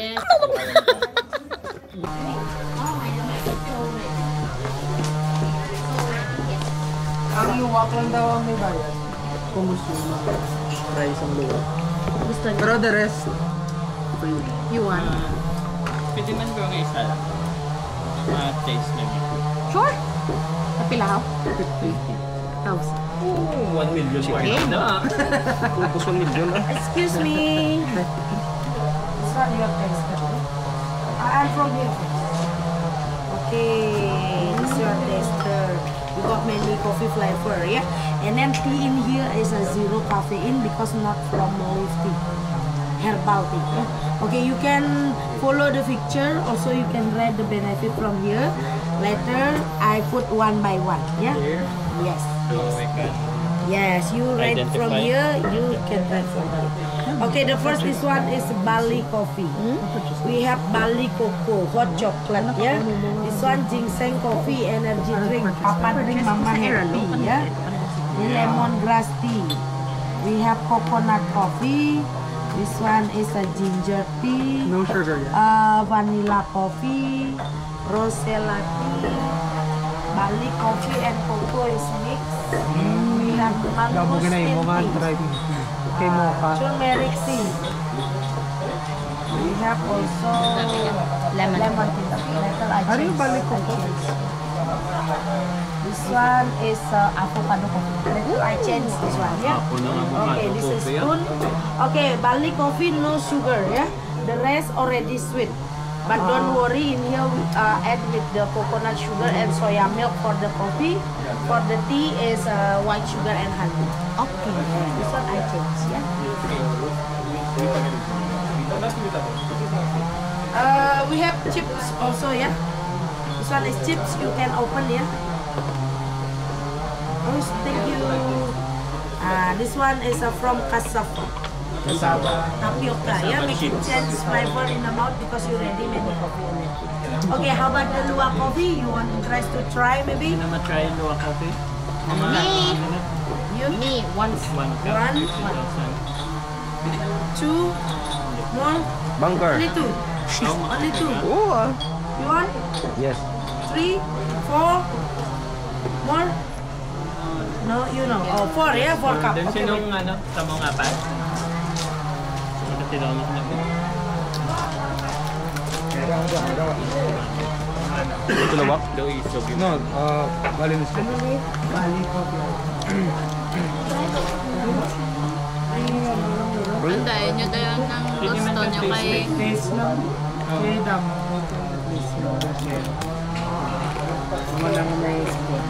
Ang luwak lang daw ang may bayad. Kung gusto mo try isang luwak. Pero the rest, free. You want? Pwede man ko ang isa lang. Taste na niya. Sure. Kapilaw? 50. 1,000. 1 million na. Upos 1 million na. Excuse me. This one you have tasted. I'm from here. Okay, this is your taster. You got many coffee flavor, yeah? And then tea in here is a zero caffeine because not from olive tea. Herbal tea, yeah? Okay, you can follow the picture. Also, you can read the benefit from here. Later, I put one by one, yeah? Yes. So we can Yes, you read from identify. here, you can read from here. Okay, the first this one is Bali coffee. We have Bali cocoa, hot chocolate, yeah. This one ginseng coffee, energy drink, Papa drink, Mama happy, yeah. The lemongrass tea. We have coconut coffee. This one is a ginger tea. No sugar yan. Vanilla coffee, rosella tea. Bali coffee and cocoa is mixed. We have mango Ganay mo nga tea. try. Kay Mocha. Turmeric tea. We have also Lemon. tea. Later I Ano yung change. balik ko? This one is avocado coffee. Later I change this one, yeah? Okay, this is spoon. Okay, Bali coffee, no sugar, yeah? The rest already sweet. But don't worry, in here we add with the coconut sugar and soya milk for the coffee. For the tea is white sugar and honey. Okay. This one I change, yeah? We have chips also, yeah? This one is chips, you can open, yeah? Oh, thank you. This one is from cassava. Tapioca, yeah, make it change flavor in the mouth because you already made the coffee in it. Okay, how about the luwak coffee? You want guys to try maybe? Hindi naman try yung luwa coffee. Me, once. One cup. One. 2 more, Bunker. only 2. Only 2. Oo You want? Yes. 3, 4 more? No, you know. Oh, 4, yeah, 4 cup. Then Okay, sinong wait. ano, tamo nga pa? Tinanong na po. Ito lawak? Daw isog yun. No, bali na siya. Bali coffee. Andayin nyo daw yung ng gusto nyo kay... Taste lang. Kaya damo. Taste lang. Mga lang may spoon.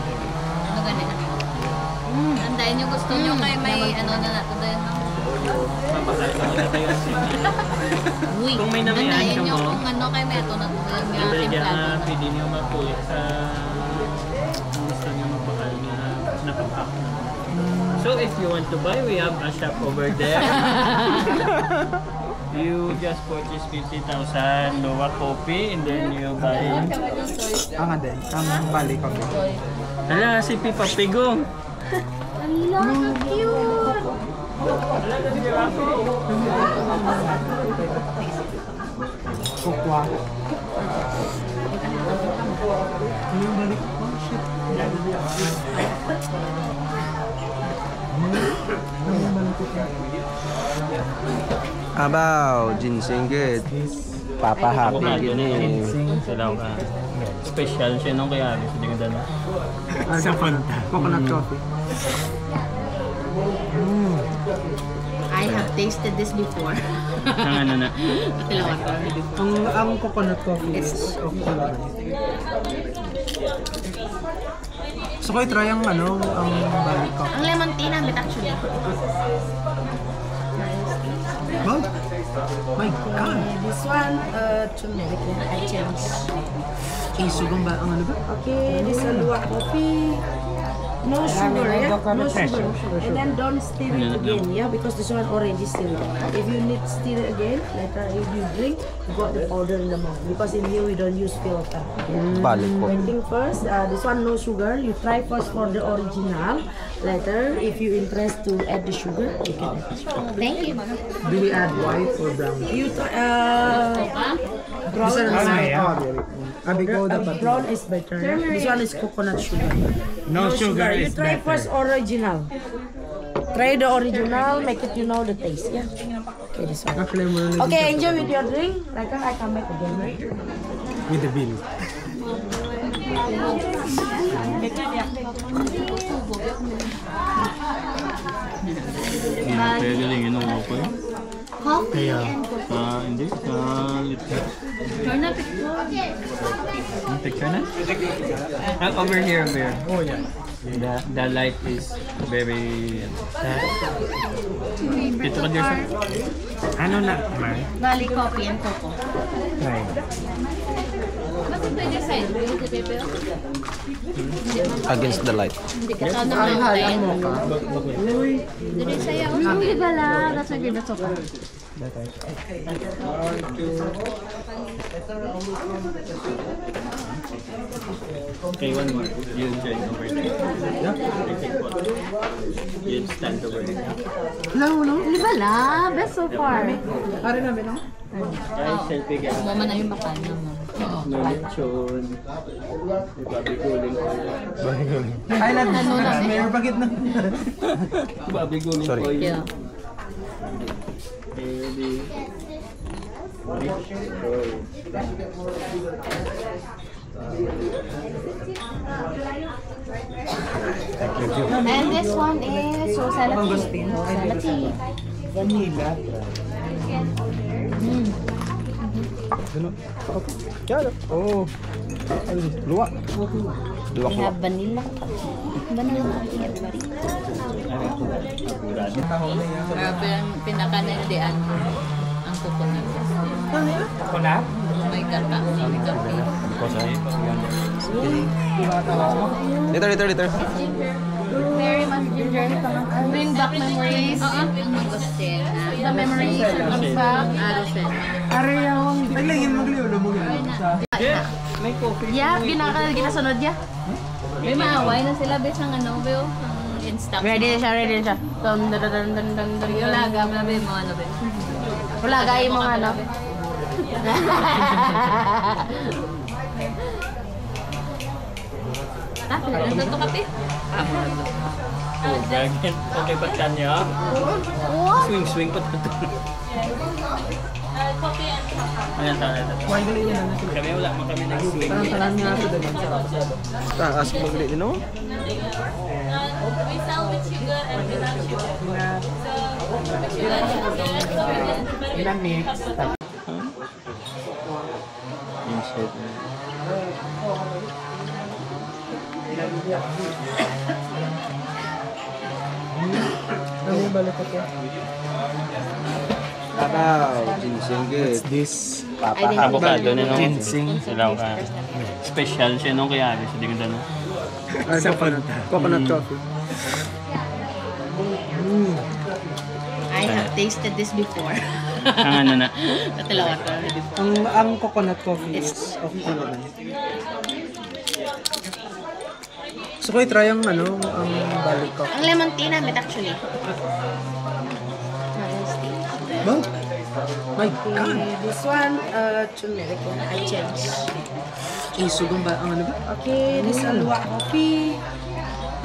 Ano ganito? Andayin yung gusto nyo kay may ano na nato daw yung... Uy, Kung may namayaan andayin ka nyo mo, kung ano kay may ito na yung Pwede timplado. pwede niyo mapulit sa gusto niyo magpakal na napapak. So if you want to buy, we have a shop over there. You just purchase 50,000 lower coffee and then you buy. Ang din. Ang bali coffee. Hala, si Pipa Pigong. Kukwa. Yung balik ko. Shit. Abaw, ginseng good. Papa happy gini. Salaw ka. Special siya nung kaya sa tingin na. Sa Fanta. Coconut coffee. I have tasted this before. Ang ano na. Katilawan ko. Ang coconut coffee is okay. So kayo try ang ano, ang bali coffee. Ang lemon tea namin actually. Wow. My God! This one, turmeric. I change. Isugang ba ang ano ba? Okay, this one luwak coffee. No sugar, yeah? No sugar. And then don't stir it again, yeah? Because this one already stirred. If you need stir it again, later if you drink, you got the powder in the mouth. Because in here we don't use filter. Balik po. Waiting first, this one no sugar. You try first for the original. Later, if you interest to add the sugar, you can add. Thank you. Do we add white or brown? You try, brown. Isa na strawberry. Abigaw dapat. Brown is better. This one is coconut sugar. No sugar You is try better. first original. Try the original, make it you know the taste, yeah? Okay, this one. Apply mo na Okay, enjoy with your drink. Like I come back again, right? with the bill. Kaya galing yun ako po. Coffee Kaya. and coconut. Hindi, lipstick. Turn na picture. Picture na? Over here, Bear. Oh yeah. The light is very... Dito ka, Jerson. Ano na, Mar? Bali, coffee and coco. Try. Bakit pwede side? Hindi pepe. Against the light. Hindi ka sana mahalay. mo ka? Hindi sayaw. Uy, bala. That's a good sopa. Okay, one more. You join over there. I take one. You stand over there. No. Hindi bala. Best so far. Pare namin, no? Guys, selfie ka. Mama na yung makanya mo. No lechon. Ibabiguling ko. Ay, mayroon pagit na. Ibabiguling ko yun. Yeah. Ready. And this one is Rosella tea. Rosella tea. Vanilla. Oh. Luwak. Luwak We have vanilla. Vanilla coffee at bari. Pinakanindian ang coconut. Ako na? May karka. May kape. Later. Very much ginger. Bring back memories. The memories comes back. Arayong. Naglingin magliulo mo ganun. May coffee. Yeah, ginasunod niya. May maaway na sila bes ng ano, Beo? Insta. Ready na siya. Dun. Ulaga, mabe mo ano, Beo? Ulaga yung mga ano. Nandito kape? Oh, ganyan. Okay ba kanya? Swing pa ito. Ayan, tara. Why galing yan? Kami wala man kami nag-swing. Talan nga sa daman sa kapasado. Taas mo magli din, no? We sell with sugar and without sugar. Ilamig. Insert. Ano yung balik ako? Wow, ginseng good. This. Avocado na no? Ginseng. Silaw ka. Special siya nung kaya sa di ko dano. Coconut coffee. I have tasted this before. Ang ano na. Natalawa ko before. Ang coconut coffee is okay naman. So ko i-try ang ano, ang balik coffee. Ang lemon tea namin actually. Wow! My God! This one, turmeric. I change. Isugang ba ang ano ba? Okay, this one luwak coffee.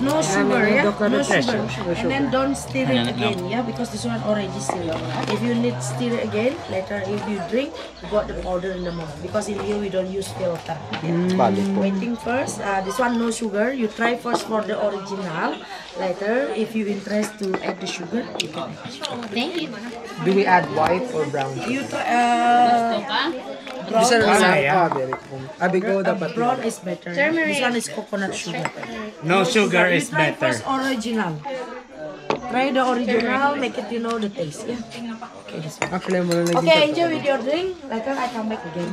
No sugar, yeah? No sugar. And then don't stir it again, yeah? Because this one already stirred. If you need stir it again, later if you drink, you got the powder in the mouth. Because in here we don't use filter. Balik po. Waiting first, this one no sugar. You try first for the original. Later, if you interest to add the sugar, you can add. Thank you. Do we add white or brown? You try, Isa na brown. strawberry. Abigaw dapat. Brown is better. This one is coconut sugar. No sugar You is try better. first original. Try the original, make it you know the taste, yeah? Actually, I'm gonna Okay, enjoy with your drink. Later I come back again.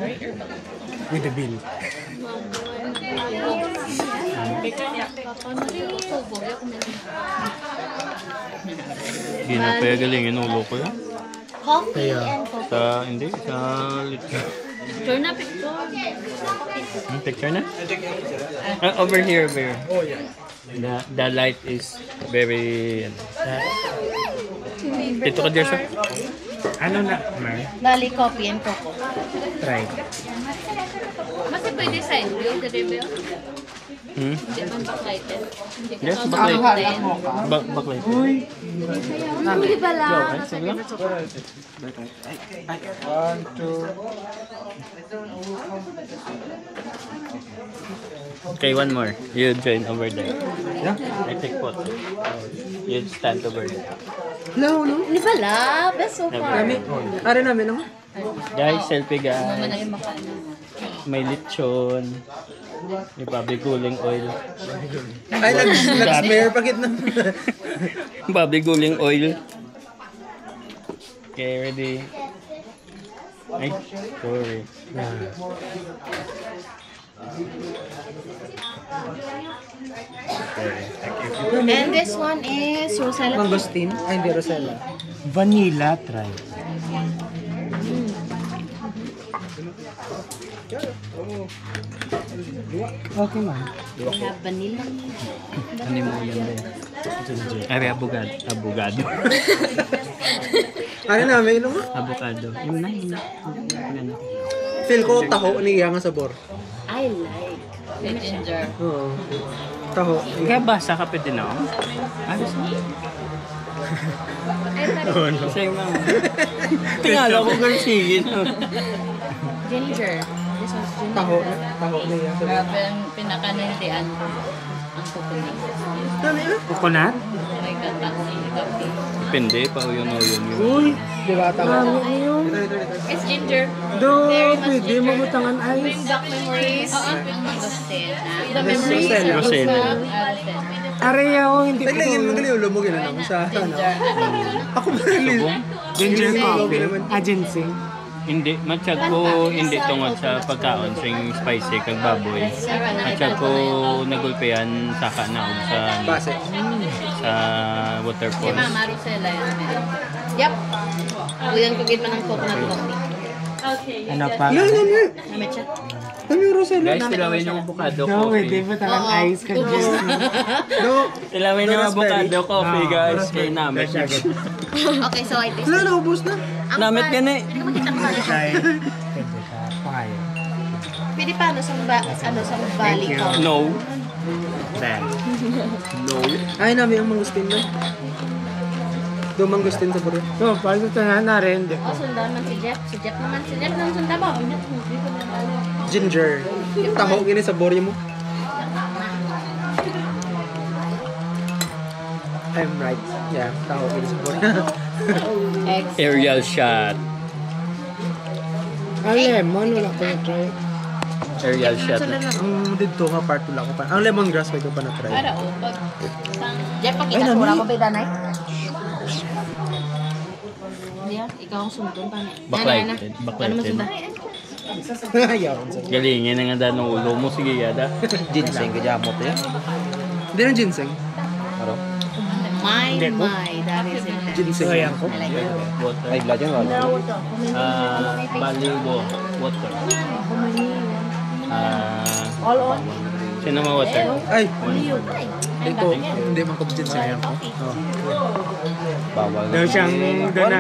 with the bill. Hindi na pagalingin ulo ko yan. Coffee and cocoa. Hindi, sa Picture na picture. picture na? Over here, where? Oh, yeah. The light is very... Dito ka, Jerso? Ano na, Mar? Bali, coffee and cocoa. Try. Mas pwede side view, di ba? Hindi man backlighted. Yes, backlight. Backlight. Uy! Hindi pala. Sige lang. 1, 2. Okay, one more. You join over there. Yeah? I take photo. You stand over there. No. Hindi pala. Best so far. Are namin, no? Guys, selfie guys. Manayang makain. May lechon. May babi cooling oil. Ay, nag-smear pa na. Babi cooling oil. Okay, ready? Ay, sorry. And this one is Rosella. Mangosteen? Ay, hindi, Rosella. Vanilla, try. Okay, ma'am. We have vanilla. Ano mo yan ba? Ay, abogado. Abogado. Ano namin, no? Avocado. Yun na. Yan. Feel ko taho niya nga sabor. I like the ginger. Oo. Taho. Kaya basa ka pwede na ako? Ayos na. Sa'yo nga. Tingala ko gansigin. Ginger. This one's ginger. Taho niya. Grabe ang pinakanindian ko. Ang coconut. Ano yun? Coconut? Oh my God, coffee. Depende, pauyon-uyon yun. Uy! Di ba tama? It's ginger. Do, Very much pwede ginger. mabutangan Bring ice. back memories. The memories. Rosella. Areya ko, hindi ko. Magaling ulo mo gano'n ako sa ano. Ako magaling. Ginger coffee. Ginseng. Hindi, matsyag ko hindi tungod sa pagkaon sing spicy kag baboy. Matsyag ko nagulpian saka na og sa Base. sa Si waterfalls. Mama Rosella yun. Yup. Buyan ko git man ng coconut coffee. Ano pa? No. Namit siya. Ano yung Rosella? Guys, tilawin yung avocado No, hindi coffee. mo talang ice ka dyan. No. Tilawin yung avocado coffee, guys. Kay namit. Okay, so I taste. Wala, naubos na. Namit ka na eh. Hindi ko makita ko balik. Pakaya. Pwede pa ano sa balik ko. No. Then. No. Ay, namin ang mangustin na. Do mangustin sa buro. No, paano ito na rin? Oh, sundan man si Jeff. Si Jeff naman. Si Jeff naman sundan ba? Ginger. Taho gini sa buro mo. I'm right. Yeah, taho gini sa buro. Aerial shot. Ang lemon, wala ko na-try. Aerial shot. Ang dito nga part wala ko pa. Ang lemongrass wala ko pa na-try. Para o. Jeff, pakita ko lang ko ba danay? Diya, ikaw ang sundon pa niya. Backlighted. Ano Backlighted. masundan? Ayaw. Galingin na nga ng ulo mo. Sige, yada. Ginseng ka dyan mo to yan. Hindi na ginseng. Ano? My, that is it. Ginseng. Ayan ko. I like it. Water. Ay, blood yan wala. Balibo. Water. All on. Sino mo water? Ay, Ay, ito. bakit? Hindi man ko ginseng. Ayan ko. Bawal. Daw siyang gana,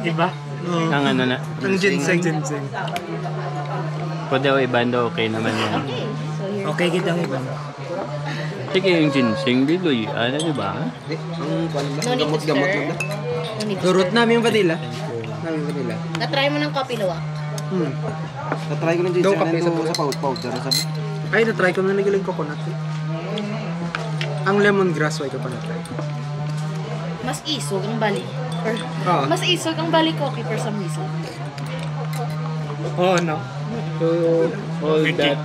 iba? Ang ano na. Ang ginseng. Ginseng. Pwede o iban daw, okay naman yan. Okay, so here. Okay, kita ang iba. Sige, yung ginseng, biloy. Ano, di ba? Hindi, ang kwan lang. No need to Gamot-gamot stir. lang na. No need to Durot stir. namin yung vanilla. Namin yung vanilla. Na-try mo ng coffee luwak. Natry ko ng Daw ginseng kape na sa ito sa powder. Sabi. Ay, na-try ko na nagiling coconut. Ang lemongrass, wala ko pa na-try. Mas isog ang balik. Ah. Mas isog ang balik coffee for some reason. Oh, no. So, all that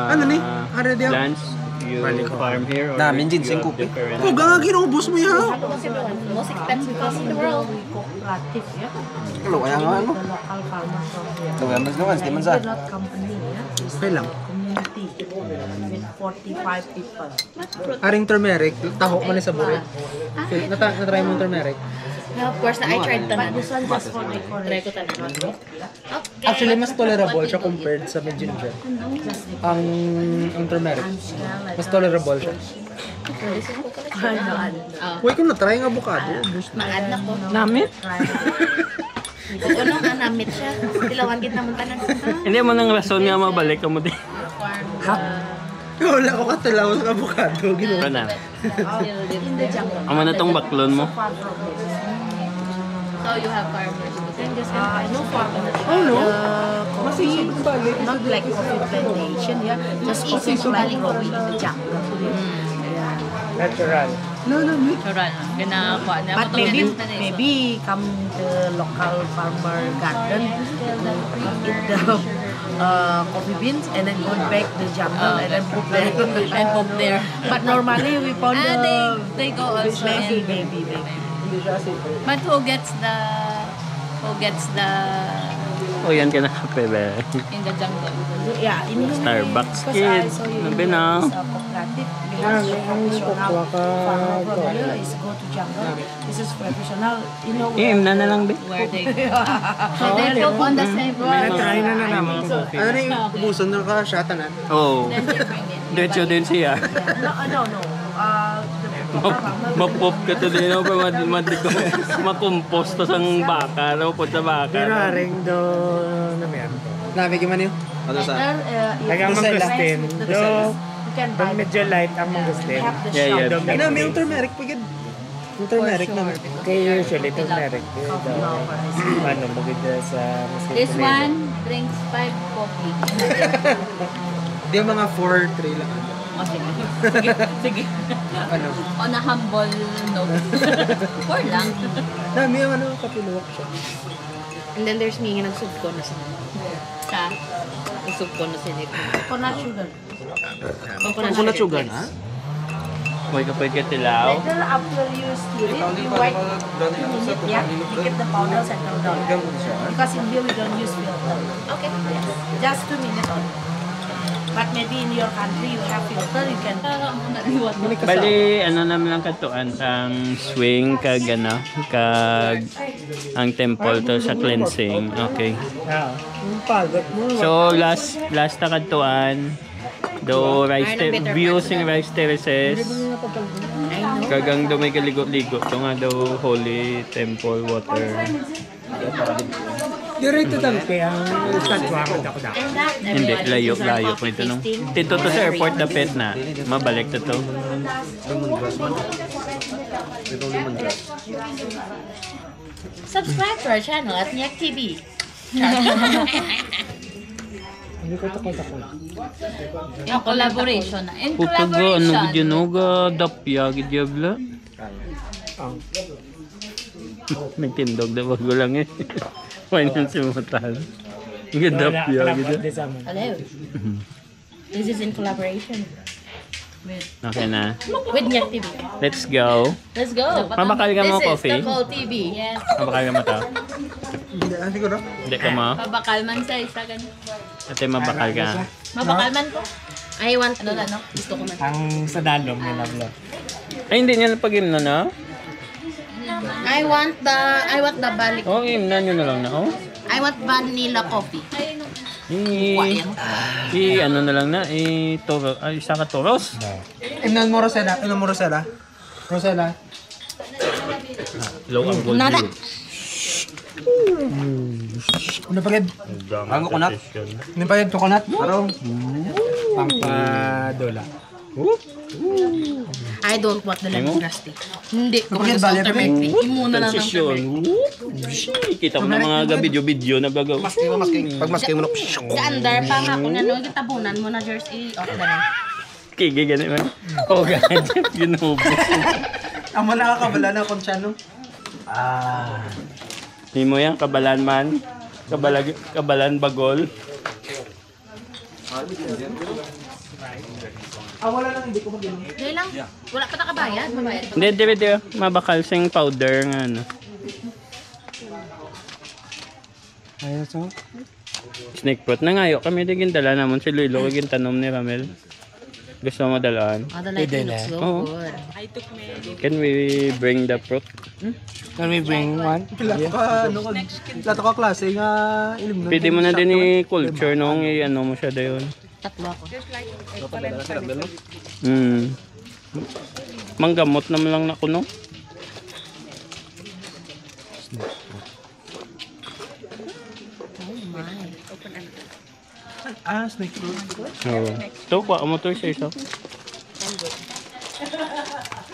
Ano ni? Already ako. plants you farm here or Namin you ginseng have kupi. different- Huwag nga ginubos mo yan. Most expensive coffee in the world. cooperative, yeah. Kalau kaya nga ano? The local farmers from here. Kalau yang mas di man sa. We're not company, yeah. It's Okay lang. community with 45 people. Aring turmeric, taho mo na sa buhay. Natry mo yung turmeric. Of course, I tried But tanan. this one just for Try decoration. ko tanan. Okay. Actually, mas tolerable siya compared sa may ginger. Ang turmeric. Mas tolerable siya. Uy, kung na-try ang avocado, Maad na ko. Namit? Oo, no, namit siya. Dilawan kita mo tanan. Hindi mo nang rason nga mabalik ka mo din. wala ko katalaw sa avocado. Ginawa. Ano na? In the jungle. Amo na tong baklon mo. Far from this. So you have farmers. No farm. Oh, no? Coffee, not like coffee plantation, yeah. Just coffee plant growing in the jungle. Yeah. Natural. No, me. Natural. Ginakuha niya. But maybe come the local farmer garden, eat the coffee beans, and then go back the jungle and then put there. And pop there. But normally we found They go also in. maybe. But who gets the O yan ka na kape ba? in the jungle? Yeah, in Humility, Starbucks because kid. I saw you Nabi in na. cooperative. Because professional farmer from here is go to jungle. This is professional. You know, Na lang ba? Where they So they go on the same road. Try na naman itong coffee. Ano na yung ubuson ng kasyata na? Oo. Then they bring it. Diretso din siya. no. Mapop ka to din ako makompost to sang baka, no? Put sa baka. Pero aring do namin. Nabigyan man yun? Ano sa? Tagang mangustin. Do, You can buy pag medyo light ang mangustin. have the Yeah, shop. yeah. May yung turmeric pagid. Yung turmeric na. Kaya usually turmeric. Ano, maganda sa This one drinks 5 coffee. Di yung mga 4-3 lang. Oh, sige. Sige. Ano? On a humble note. 4 lang. Dami yung ano, kapiluwak siya. And then there's me nga nagsub ko na sa nagsub ko na sa nito. Coconut sugar. Coconut sugar na? May kapit ka tilaw. Later after you stir it, you wait 2 minutes, yeah. You get the powder settled down. Because in here we don't use filter. Okay. Just 2 minutes only. But maybe in your country you have filter, you can. Bali, ano naman lang katuan ang swing kag ano, kag ang temple to sa cleansing. Okay. Yung pagot mo. So last na katuan do rice views ng rice terraces. Kagang do may kaligo-ligo to nga daw holy temple water. Direct lang kaya ang statwa ko dako. Hindi, layo po ito nung. Dito to sa airport dapit na. Mabalik to to. Subscribe to our channel at Nyak TV. Hindi ko ito kontak ko. In collaboration. In Puto go, ano collaboration. gidyo no ga dapya gidyo bla. Nagtindog na bago lang eh. Finance yung matal. Dapya gidyo. Hello. This is in collaboration. Okay na. With Nyak TV. Let's go. Let's go. Mabakal ka mo, This coffee? is the Call TV. Yes. Mabakal ka mo to? Hindi, siguro? Hindi ka mo? Mabakal man sa isa ganun. Ate mabakal ka. Mabakal man ko. I want ano ano? Gusto ko man. Ang sa dalom nila vlog. Ay, hindi niya napag-im na na? I want the balik. Oo, im na nyo na lang na. Oh. I want vanilla coffee. Ano na lang na, toro, isa ka toros. Inon mo Rosella? Inon mo Rosella? Rosella? Low ang gold. Nada. Ano pagid? Ang coconut. Ano pagid coconut? Parang pangpadola. I don't want the lemongrass tea. Hindi ko Kapag gusto balik, turmeric tea. Imuna na ng Transition. turmeric. Kita mo na mga video na bago. Pag maski mo na. Kaandar pa nga kung ano, kitabunan mo na jersey. Okay na. Kigi ganun man. Oh, ganyan. Ginubos. Amo nakakabala na kung no? Hindi mo yan, kabalan man. Kabalan bagol. Wala lang, hindi ko mag-inom. Dahil lang, wala pa nakabayad. Mabayad pa. Hindi, mabakal sing powder nga ano. Ayun so. Snake fruit. Nangayo kami digin dala namon si Lilo kagin tanom ni Ramel. Gusto mo dalaan? Pwede na. Oo. Can we bring the fruit? Can we bring one? Lato ka klase nga ilim na. Pwede mo na din i-culture nung i-ano mo siya dayon. Tatlo ako. Manggamot naman lang na kuno. Snake fruit. Oo. Ito, kuha mo ito isa.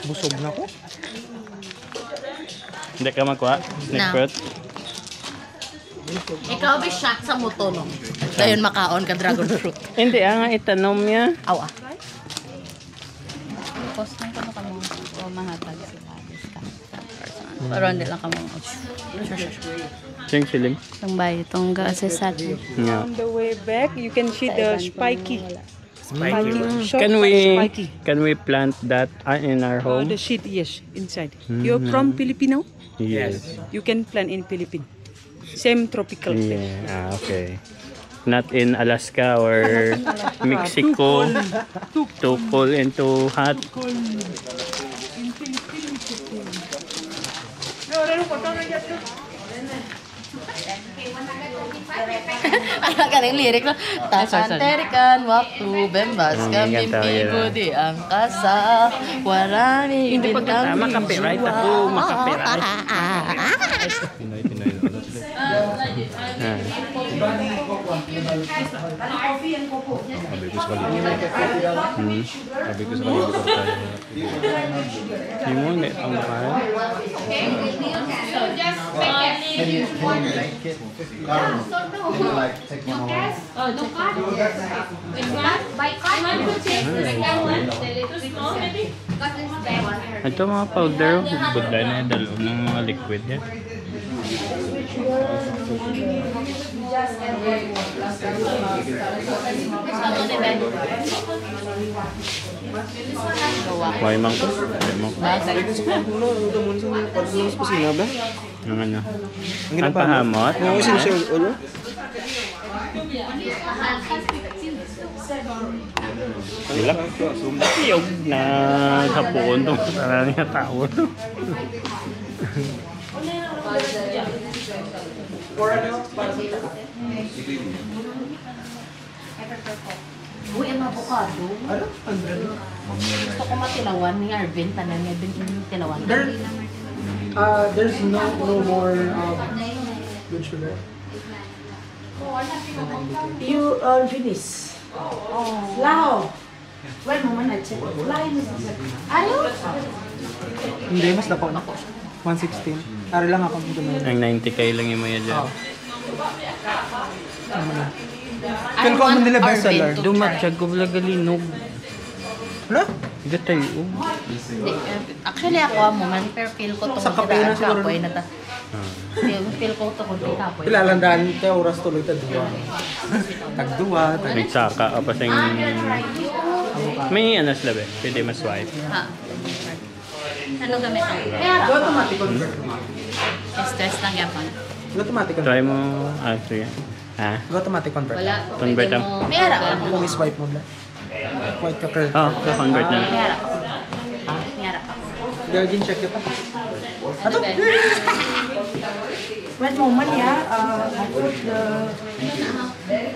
Busog na ko. Hindi ka magkuha? Snake Na. fruit? Ikaw ba shot sa moto no? Dayon makaon ka dragon fruit. Hindi, nga itanom niya. Awa. Post lang ko kamo o mahatag sila discount. Pero hindi lang kamo. Sing siling. Itong bayo, itong ga-assessat. Yeah. On the way back, you can see the spiky. Short Can spiky. we plant that in our home? The seed, yes, inside. You're from Filipino? Yes. You can plant in Philippines. Same tropical place. Yeah. Okay. Not in Alaska or Mexico. Too cold and too hot. Ano ka ng lyric no? Tasanterikan waktu bembas kami ganda yun. pigo di ang kasa warami Hindi pagkata, makapiright ako, makapiright. Pinoy. Sabi ko sa kanila ko tayo. Hindi mo, hindi pang mahal. Ito mga powder, budla na yung dalo ng mga liquid yan. May mangko? May mangko. Ang ano? Ang pahamot? Oo, essential oil. Wala. Yung naghapuon itong sarang niya tao. Uy, ang avocado. Gusto ko matilawan ni Arvin. Tanan niya din yung tilawan. There's no more good sugar. You finish. Lao. Wait mo man check. Line. Ayo. Hindi, mas dako na. 116. Ari lang ako dito na. Ang 90k lang yung mga dyan. Feel ko mo nila bestseller. Dumatsyag ko wala galinog. Ano? Gatay. Actually ako mo man pero feel ko to Sa kape na siguro. kapoy na ta. Feel ko to kung kapoy. Ilalandaan kaya oras tuloy tagduwa. Tagduwa. Nagsaka ka pa sa may ano sila ba? Pwede mas swipe. Ha. Ano gamit ang? Automatic convert. Stress lang yapon. Automatic convert. Try mo. Sige. Ha? Automatic convert. Wala. Convert Pwede ang- mo- Mayara ka. Kung i-swipe mo lang. White ka curl. Oh, convert na. Mayara ka. Mayara ka. Gagin check ka pa. Ano ba? Wait mo man ya. I put the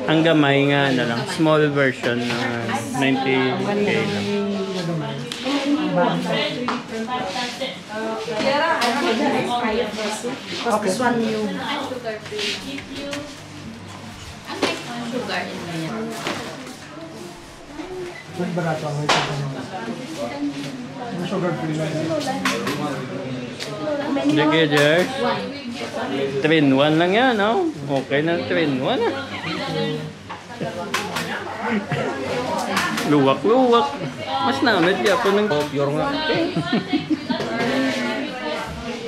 Ang gamay nga na lang. Small version na 90k lang. because this one new. Sugar in there. Mas barato ang white ka. Sugar free lang. Hindi kayo, Jers. 3-in-1 lang yan, no? Okay na 3-in-1 ah. Luwak-luwak. Mas namit ka po ng... Pure nga.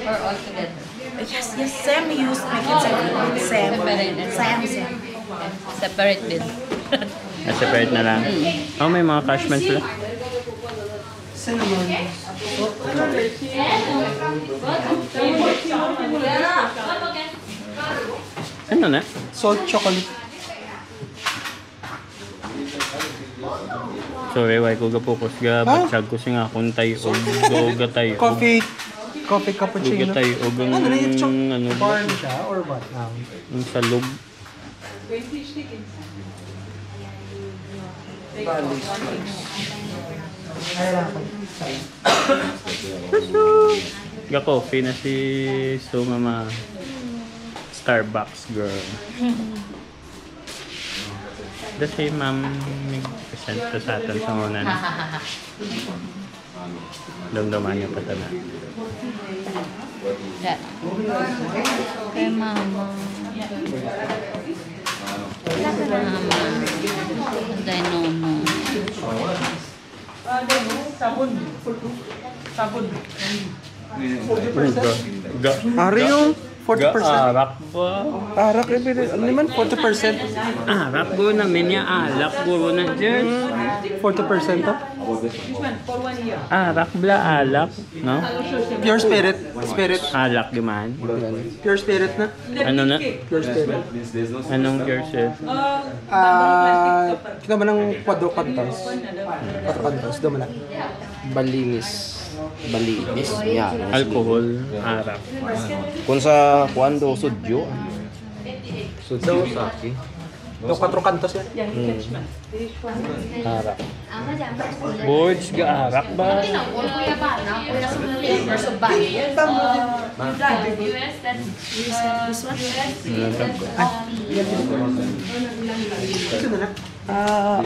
Or all together. Yes, same use make it same. Same. Separate din. Separate na lang. Oh, may mga cashman sila. Cinnamon. Ano na? Salt chocolate. Sorry, why ko gapokus ga bagsag ko sing akong tayo o doga tayo. Coffee cappuccino. Doga tayo o gang Ano na yung ano corn siya or what? yung salog. Ga coffee na si Sumama. Starbucks girl. Kasi ma'am nag-present to sa atin sa unan. Damdaman niya pa tala. Kay mama. Mama. Day nono. Ari yung 40%. Arak ba? Arak ano naman 40%. Arak go namin niya. Alak go na dyan. 40% to? Arak bla alak. No? Pure spirit. Spirit. Alak giman. Pure spirit na. Ano na? Pure spirit. Anong yourself? Kita ba ng 4 kantos? 4 kantos. Doon mo na. Balinis. Yeah. Alcohol. Arak. Kung sa kuando sudyo. Sudyo sake. Doon 4 kantos yan. Arak. Boards ga arak ba?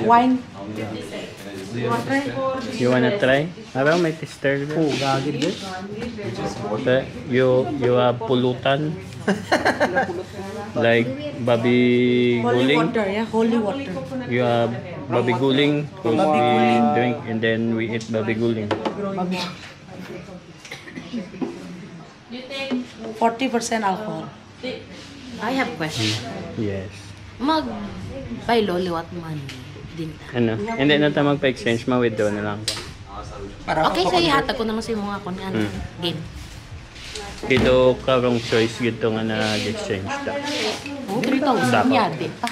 Wine. You wanna try? Araw may tester. Oh, gagid din. You have pulutan. Like babi Holy guling. water, yeah, holy water. You have babi guling. We drink and then we eat babi guling. 40% alcohol. I have question. Yes. Mag buy loliwat man din. Ano? Hindi na tayo magpa-exchange. Ma-withdraw na lang ko. Okay, so ihatag ko naman sa mga ako nga game. Dito karong choice gito nga na-exchange ta. Oh, 3,000 yadi pa.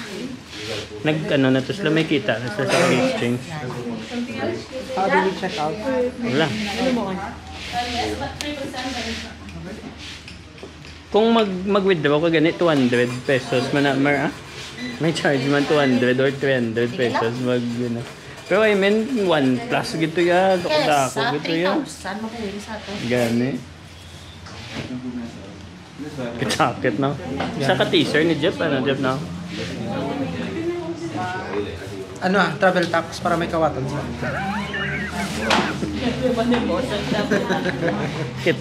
Nag-ano na to sila may kita na sila sa exchange. How do we check out? Wala. Kung mag-withdraw ko ganit 200 pesos man may charge man 200 or 300 pesos ano. Pero I mean 1 plus gito ya, dako gito ya. 3,000 makuha sa ato. Gani. Jacket no. Sa ka t-shirt ni Jeff Jeff no. Ano travel tax para may kawatan sila. Kit.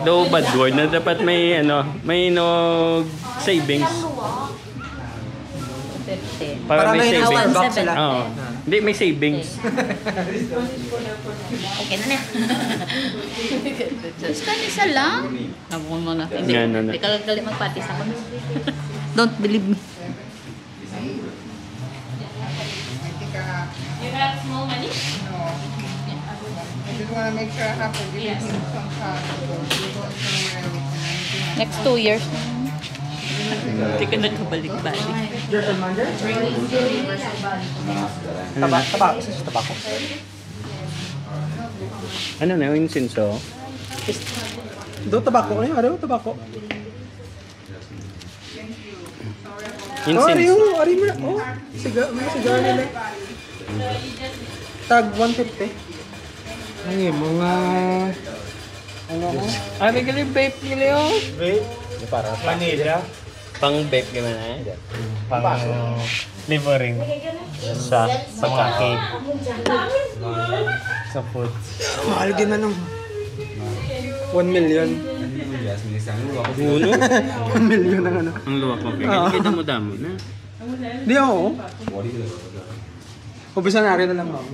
Though bad word na dapat may savings. Para may savings. Starbucks sila. Oo. Hindi, may savings. Okay na na. Just isa lang. Nabukon mo na. Hindi. Hindi ka gali magpatis ako. Don't believe me. You have small money? Next 2 years. Hindi ka nagkabalik-balik. Tabako. Ano na yung insinso? Do tabako ni, ano tabako? Insinso. Ari mo. Oh, sigaw nila. Tag 150. Ay, mga ano mo? Ari gali vape gali oh. Vape? Para Manila. Pang vape gimana eh? Pang flavoring sa pagka-cake. Sa food. Mahal din na nung 1 million. Uno? 1 million ang ano. Ang luwak mo. Kita mo damo na. Di ako. Umpisa na rin na lang ako.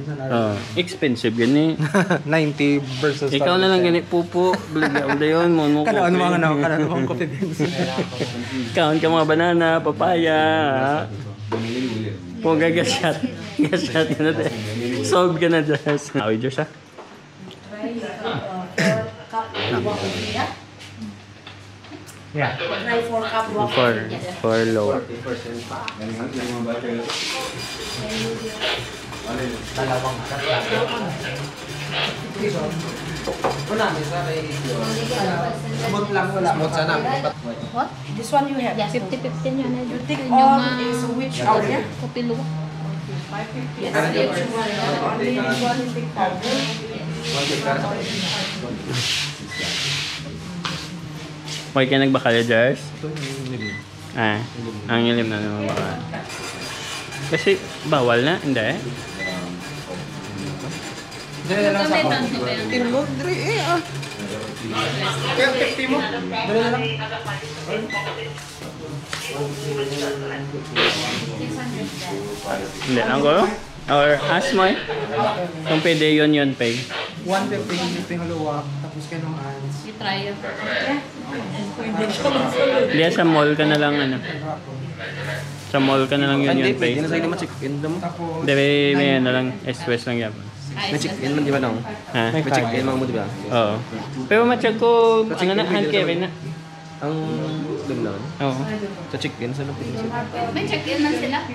Expensive gani. 90 versus Ikaw na lang gani pupo. Blaga yun mo. Kanaan mga coffee beans. Kaon ka mga banana, papaya. Kung gagashat. Gashat ka na dyan. Solve ka na dyan. Away Diyos ha. Yeah. Try 4 cup water. For low. Smooth sana. What? This one you have. Yes. 50-15 yun na. You take all is which hour? Yeah? Kopi luwak. Yes, which one? Only this one you take powder. Okay ka nagbakal, Jars? Ah, ang ilim na naman bakal. Kasi bawal na, hindi. Dali na lang sa ako. Tinulog, dali Kaya 50 mo? Dali na lang. Hindi, ang ko? Or ask mo eh. Kung pwede yun, pay. 150 yung haluwak, tapos kayo ng ants. You try it. Hindi, sa mall ka na lang, ano. Sa mall ka na lang yun, pay. Hindi na sa'yo naman check-in mo. Tapos, Hindi, may ano lang, express lang yan. May check-in man, di ba nang? Ha? May check-in mo, di ba? Oo. Pero matiyag ko, ano na, hand carry na. Ang dumlawan. Oo. Sa check-in, sa lupit. May check-in man sila.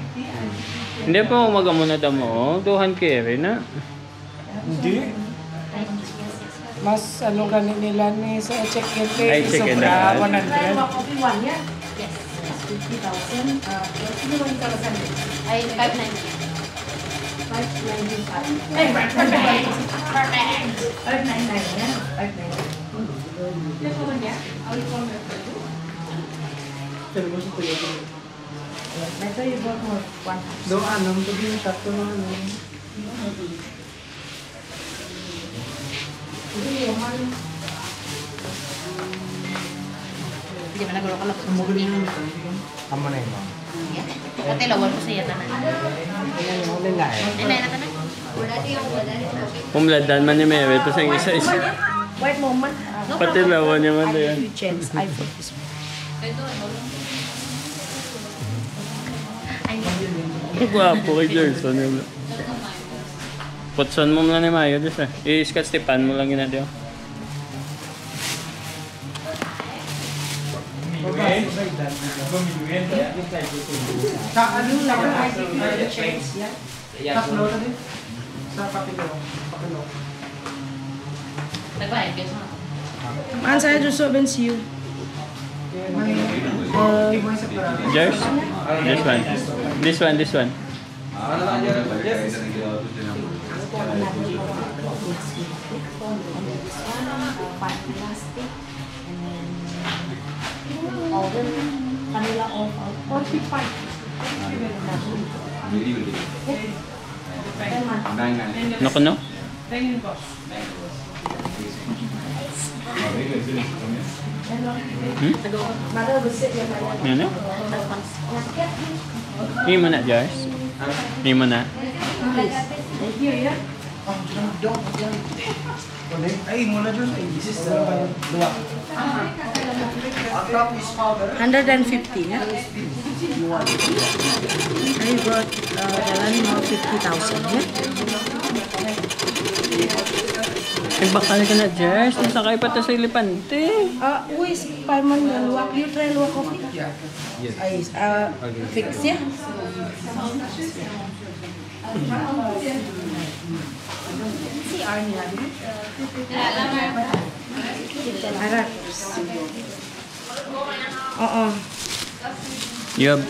Hindi pa umaga mo na damo, do hand carry na. hindi. Mas ano ganit nila ni sa check-in Ay, kay check-in sobra na. 100. Coffee one, yeah? Yes. 50,000. Sino mo yung kalasan? Ay, 590. 595. Ay, perfect. 599, yeah? 599. Better you bought more one. Do ano, pag yung shot ko na ano. Hindi man nagulong ka lang. Tama na yun. Ate, lawan ko siya tanan. Ayan yung huli nga eh. Ay, na tanan. Pumladan man ni Mary, tapos ang isa-isa. Wait moment. Pati lawan niya man I yan. give you chance. I put this one. Ang gwapo kay Jerson. Putson mo lang ni Mayo, Diyos eh. I-scotch tipan mo lang yun natin. Sa ano lang, I give you the chance. Tatlo na din. Sa papilo. Nagbayad ka sa Answer to so you. Jers? This one. Kanila all 45. Nako no? Mother will sit here. Yan na? Hindi mo na, Jers? Hindi mo na? Thank you, yeah. Ay, mula dyan sa isis na naman yung luwak. 150, yeah? I brought Dalani more 50,000, yeah? Nagbakal ka na, Jers. Nasakay pa to sa Elepante. Who is Parman Luwak? You try Luwak coffee? Yes. Fix, yeah? Si Arnie lagi. Harap. You have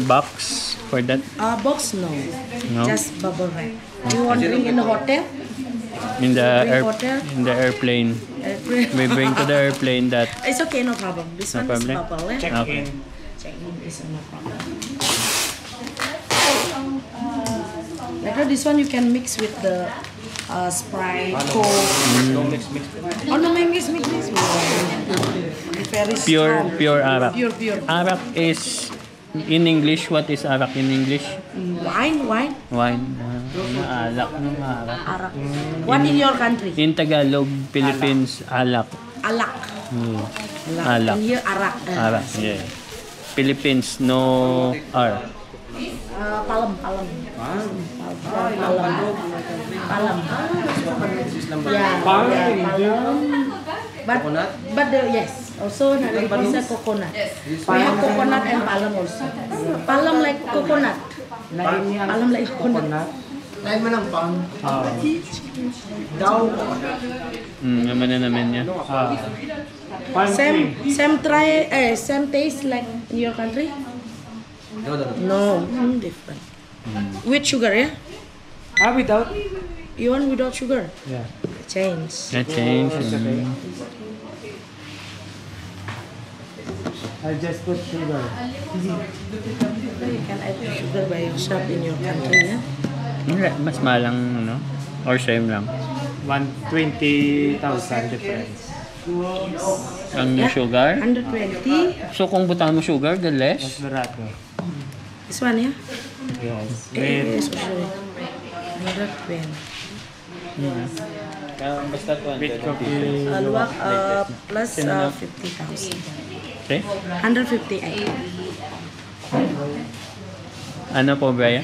box for that? Box, no. No? Just bubble wrap. You want to drink in the hotel? In the hotel? in the airplane. We bring to the airplane that. It's okay, no problem. This No one problem? is bubble, eh? Okay. Check-in is no problem. Later, this one you can mix with the Sprite, Coke. Oh no, mix. Very strong. Pure Arak. Pure. Arak is in English. What is Arak in English? Wine. Wine. Alak ng Arak. Arak. What in your country? In Tagalog, Philippines, alak. Alak. Alak. In here, arak. Arak, yeah. Philippines, no R. Palem. Palem. Yeah, palem. But yes. Also, nalipisa coconut. We have coconut and palm also. Palm like coconut. Palm like coconut. Lain mo ng pang. Daw. Naman na naman niya. Same taste like in your country? No, different. With sugar, yeah? Without? You want without sugar? Yeah. Change. Na-change. I just put sugar. You can add sugar by yourself in your country, yeah? Hindi, mas malang, ano? Or same lang? 120,000 difference. Ang sugar? 120. So kung butaan mo sugar, the less? Mas barato. This one, yeah? Yes. Yes, sorry. 120. Basta 200. Luwak plus 50,000. Okay? 158. Ano po, Brian?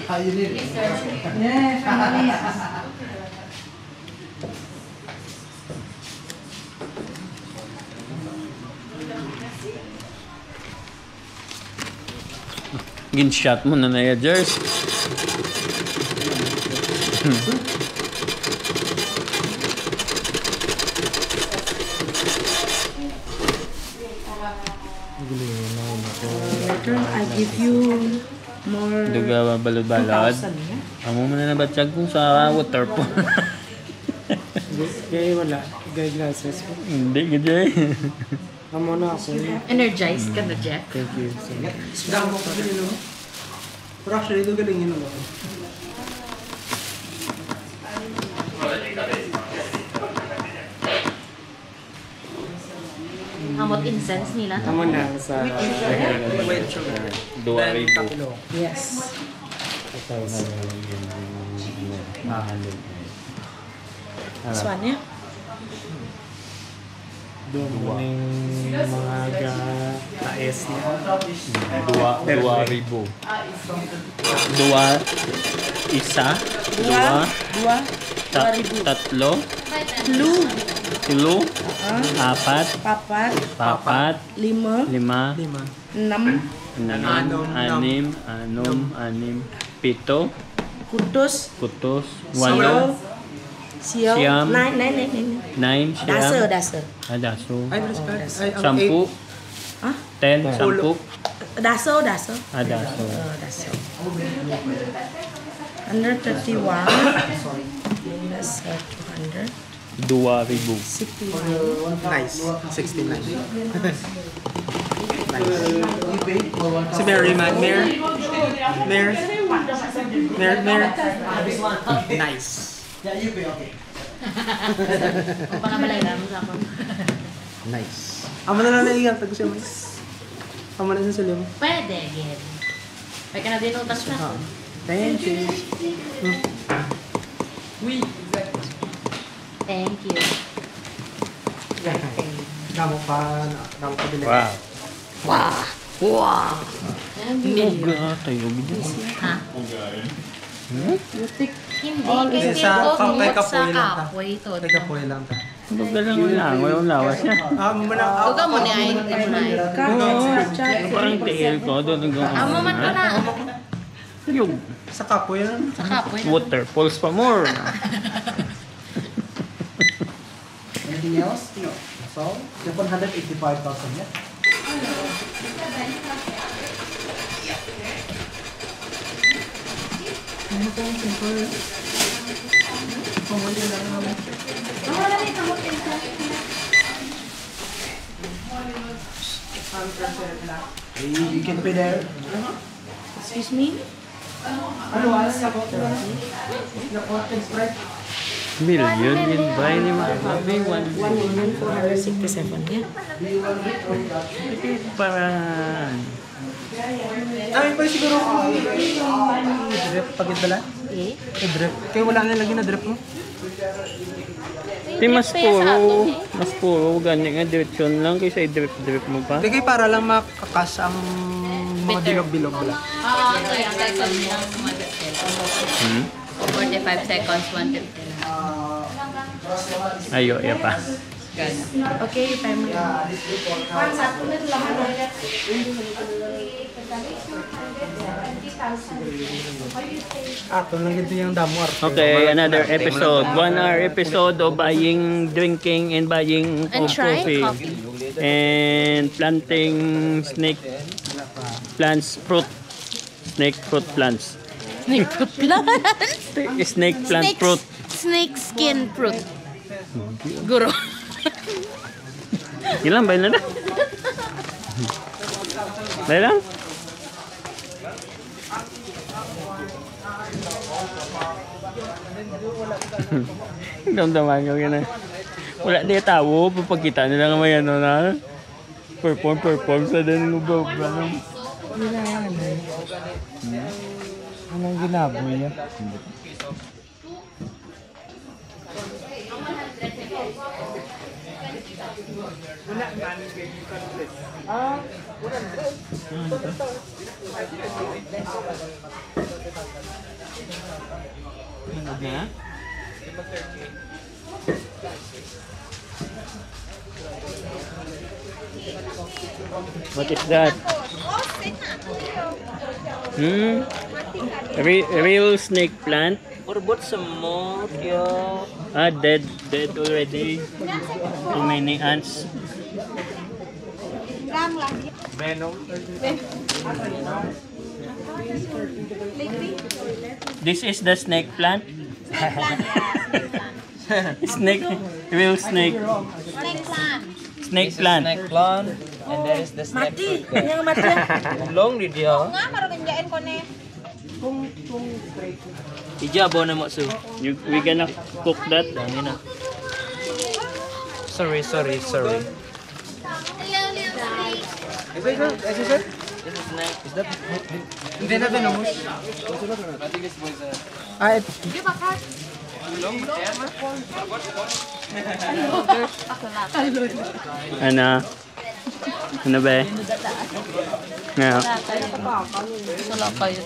Gin-shot mo na na ya, Jers. Later, I give you more. Duga balod-balod. 2,000, yeah? Amo mo na nabatyag kung sa water po. Kaya wala. Gay glasses. Hindi, gajay. Amo na ako. Energized ka na, Jack. Thank you so much. Damo ko din no. Pero actually, ito galing yun ako. Amot incense nila. Amo na sa... Dua ribo. Yes. This one, yeah? Doon mo yung mga taes niya. Dua ribo. Dua, isa, dua, Dua. tatlo, Blue. tulo, apat, Papat. lima, 6. anim, pito, Kutus. putos, walo, Siyaw. Siyam. 9. nine, siyam, Daso. daso, Ay, ay, 10, Huh? 10, 10, Daso. daso. Daso. 131. Minus 200. Dua ribo. 69. nice. 69. Nice. Si Mary man. Mare. Nice. Kung pangabalay lang mo sa ako. Nice. Amo na lang naiyak. Tago siya mas. Amo na sa salim. Pwede, again. May ka na din utas na. Thank you. Thank you. Damo pa bilhin. Wow. Uga tayo bigyan. Ha? Hindi, kasi Sa ito kay tungkol Kapoy sa lang ta. kapoy ito. Teka po lang ta. Uga lang lang, walang lawas niya. Duga mo na ay, ito mo na ay. Parang tiil ko, doon hanggang Amo man ko na. yung Sa kapoy lang. Sa kapoy na. waterfalls pa more. Anything else? No. So, yung 185,000 yan. You can pay there. Excuse me? Ano, alas na po? Million yun ba? Hindi makabi. 1,467, yeah? Parang... Ay, pa siguro drip pagit bala? Eh? Drip. Kaya wala na lagi na drip mo? Di mas puro. Ganyan nga, diretsyon lang kaysa i-drip mo pa. Hindi kayo para lang makakas ang mga bilog-bilog bala. Okay, ang seconds lang 150. 45 seconds, 150. Ayo, iya pa. Okay, family. One satu ni telah ada. Ato lang ito yung damor. Okay, another episode. 1 hour episode of buying, drinking, and buying And of trying coffee. coffee. And planting snake plants, fruit. Snake fruit plants. Snake fruit plant. Snake plant fruit. Snake skin fruit. Guro. Ilan ba yun na? Dahil lang? Damdaman ko yun eh. Wala di tawo, papagkita nila nga may ano na. Perform sa din ng ubra. Anong ginaboy niya? Ano ba? What is that? Real snake plant? Or bought some more, yo. Ah, dead already. Too many ants. Venom. This is the snake plant? Snake, real snake. Snake plant. Snake plant. And there is the snake Mati, fruit. yang mati. Long di dia. Ijabo na mo so. We gonna cook that? Dami na. Sorry. Is it sir? This is snake. Is that Hindi na venomous. Ah, ito. Ano ba? Yeah. Wala kayo.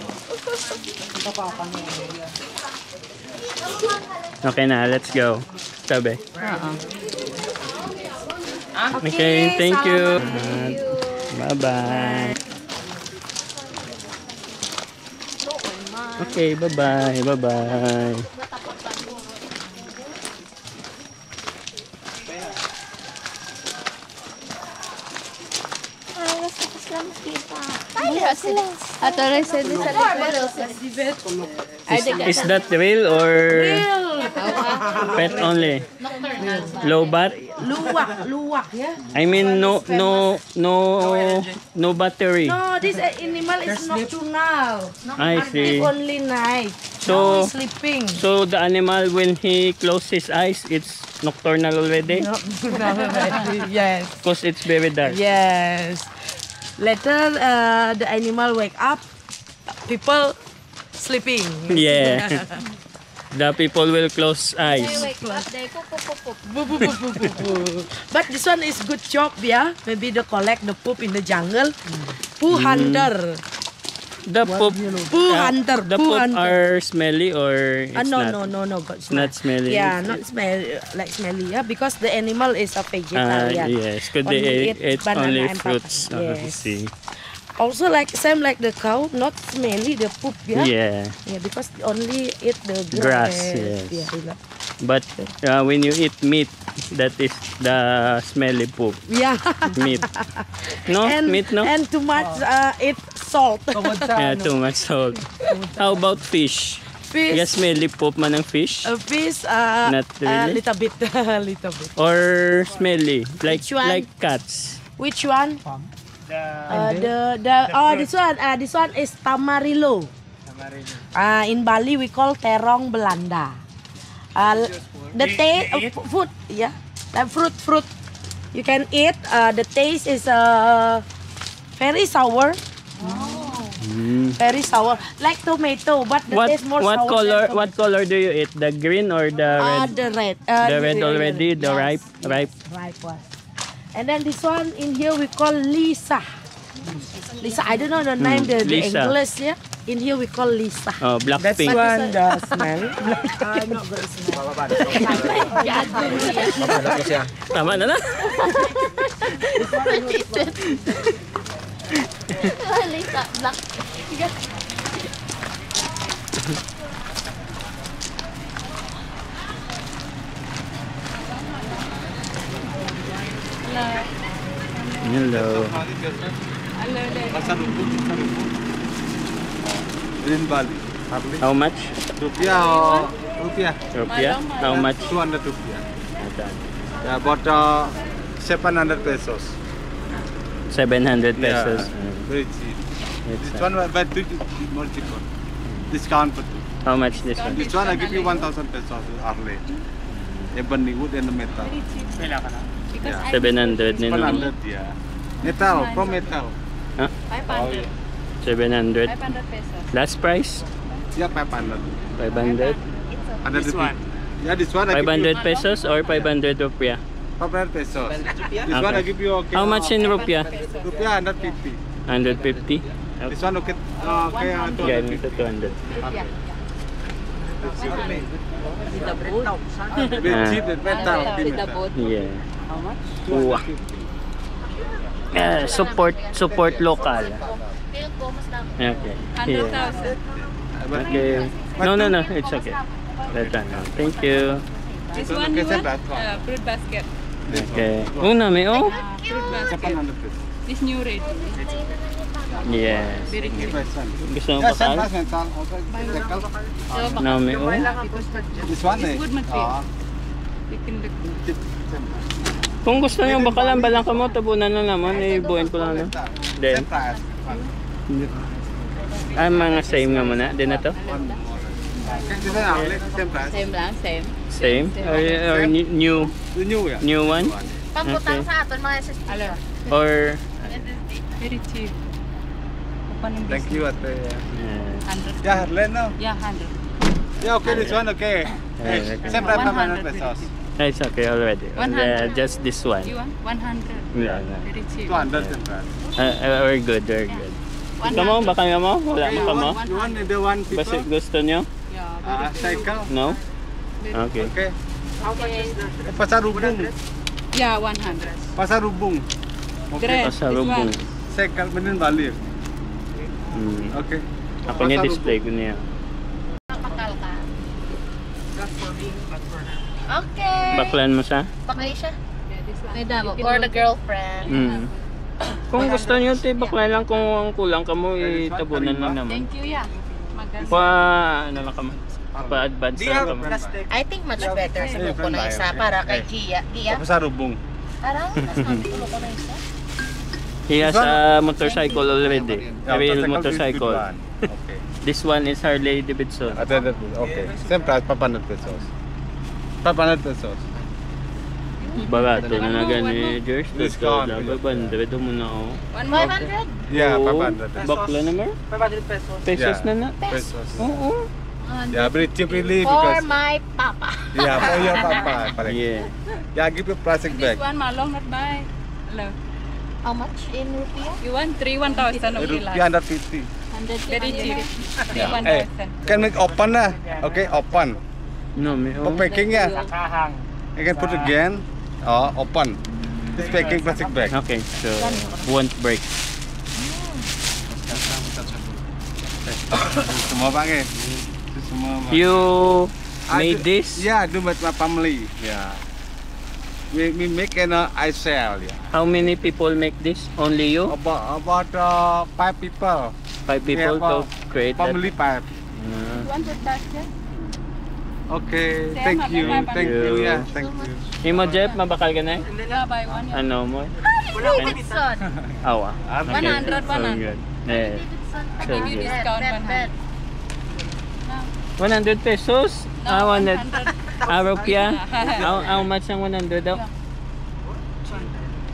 Okay na, let's go. Sabi. Okay, thank you. Bye-bye. Okay, bye-bye. Bye-bye. Is that real or pet only? Low bat? Luwak ya. I mean no battery. No, this animal is nocturnal. I see. Only night. So- No sleeping. So the animal when he closes his eyes, it's nocturnal already Yes. because it's very dark. Yes. Later, the animal wake up. People sleeping. Yeah. The people will close eyes. But this one is good job, yeah. Maybe they collect the poop in the jungle. Poo hunter. The poop, Poo hunter. the Poo poop hunter. are smelly or it's No, not? but It's not smelly. Yeah, not smelly, yeah, because the animal is a vegetarian. Yes, because Only they eat eat banana only and fruits. papaya. I Yes. see. Also like same like the cow, not smelly the poop, yeah. Yeah. Yeah, because only eat the Grass, grass. yes. Yeah. But when you eat meat, that is the smelly poop. Yeah. Meat. No? meat, no? And too much eat salt. Yeah, too much salt. How about fish? Fish. Yes, smelly poop man ng fish? Fish, Not really? little bit, little bit. Or smelly? Like Which one? like cats? Which one? This one is tamarillo. In Bali we call terong Belanda. The taste food, yeah, fruit. You can eat. The taste is very sour. Very sour, like tomato, but the What taste more what sour. color than what color do you eat? The green or the red? The red. The red already, the yes. ripe. Ripe one. And then this one in here we call Lisa. Lisa, I don't know the name, the Lisa. English, yeah. In here we call Lisa. Oh, That's Blackpink. one, the smell. No, good smell. Mapalat ko siya. Tama na na. Lisa, black. Hello. Green Bali. How much? Rupiah or rupiah? Rupiah? How much? 200 rupiah. Okay. Yeah, about 700 pesos. 700 Yeah, pesos. very cheap. It's, This one, but more cheaper. Discount for two. how much this one? This one I give you 1,000 pesos early. Ebony wood and metal. Yeah. 700 nino. 100, yeah. Metal, from metal. Huh? 500. 700. 500 pesos. Last price? Yeah, 500. 500? 100 rupees. Yeah, this one I give 500 you pesos or 500 rupiah? 500 pesos. This one I give you okay. How much in rupiah? Rupiah 150. 150? This one okay. Okay, Yeah, ito 200. Very cheap, metal. Metal. Yeah. Wow. Support local. Feel ko, mas dami. Okay. Yeah. Okay. No, it's okay. That's fine. Thank you. This one you want? Fruit basket. Okay. Una may oh. Fruit basket. 700 pesos. This new rate. Yes. Very cute. Gusto mo Yeah, pakal? same price metal. Okay, metal. No, may oh. This one eh. Good material. You can look. Kung gusto niyo bakalan balang ka mo, tabunan lang naman. Ibuhin ko lang. No? Then, Same price. mga same nga muna. Din na to? Okay, this one outlet, same price. Same lang, same. Same? Or new The new yeah. new one? Pamputang Okay. sa aton mga SSD. Or Very cheap. Open in Thank you, Ate. yeah. 100. Yeah, Harlan no? Yeah, 100. Yeah, okay, this one okay. okay. Same price, 100 500 pesos. It's okay already. 100. Just this one. You want 100? Yeah. Very cheap. 200 same price. We're good, we're good. Gusto mo? Baka nga mo? Wala mo ka mo? You want the one Basta people? gusto nyo? Yeah. Cycle? No? Okay. Okay. Pasar Rubung. Yeah, 100. Pasar Rubung. Okay. Dress. Pasalubong. Cycle Benin Bali. Hmm. Okay. Ako niya display ko niya. Pakal ka. Okay. Baklan mo siya? Bakla siya. May damo. Or the girlfriend. Hmm. Kung gusto niyo, baklan lang. Kung kulang ka mo, itabunan lang naman. Thank you, yeah. Maganda. Ano lang ka mo? Pa-advance lang ka mo. I think much better sa buko na isa para kay Gia. Gia? Pasar Rubung. Parang mas mabitulo ko na isa. He has a motorcycle already. A real motorcycle. Okay. This one is Harley Davidson. Okay. Same price, 500 pesos. 500 pesos. Barato na gani, George. Discount. Bandred mo na ako. 500? Yeah, Oo. 500 pesos. Bakla naman? 500 pesos. Pesos Yeah. na na. Pesos. Oo. Yeah, very cheap really For because my papa. yeah, for your papa. Correct. Yeah. Yeah, give you plastic This bag. one, malong not buy. Hello. How much in rupiah? You want 1,000 okay Rupiah last. 150. Very cheap. Hey, 1,000. can make open na. Okay, open. No, may For packing ya. You can put again. Open. This packing plastic bag. Okay, so won't break. Semua pakai. Semua. You made this? Yeah, do with my family. Yeah. We make and I sell. Yeah. How many people make this? Only you? About 5 people. 5 people Yeah, to create that? Family 5. You want that basket? Okay, Same, thank you, okay, thank you, you. yeah, thank you. Imo Jeff, mabakal ka na? Yeah, buy one. Yeah. Ano mo? Davidson. Awa. 100, So 100. good. Yeah. I So give you good. discount Bet. 100 pesos? No, 100. 100. Rupiah? How much ang 100 daw?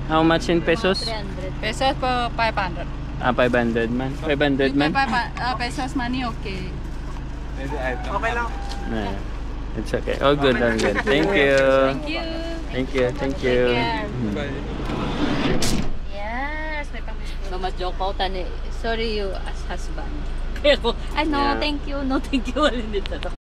How much in pesos? 300. Pesos per 500. 500 man. 500 man? Pesos money, okay. Okay lang. Yeah. It's okay. All good, all good. Thank you. Thank you. Thank you, thank you. Yes, may pang-display. Mama joke out tani. Sorry you as husband. Kaya ko, ay no, Yeah. thank you, no thank you. Walin dito.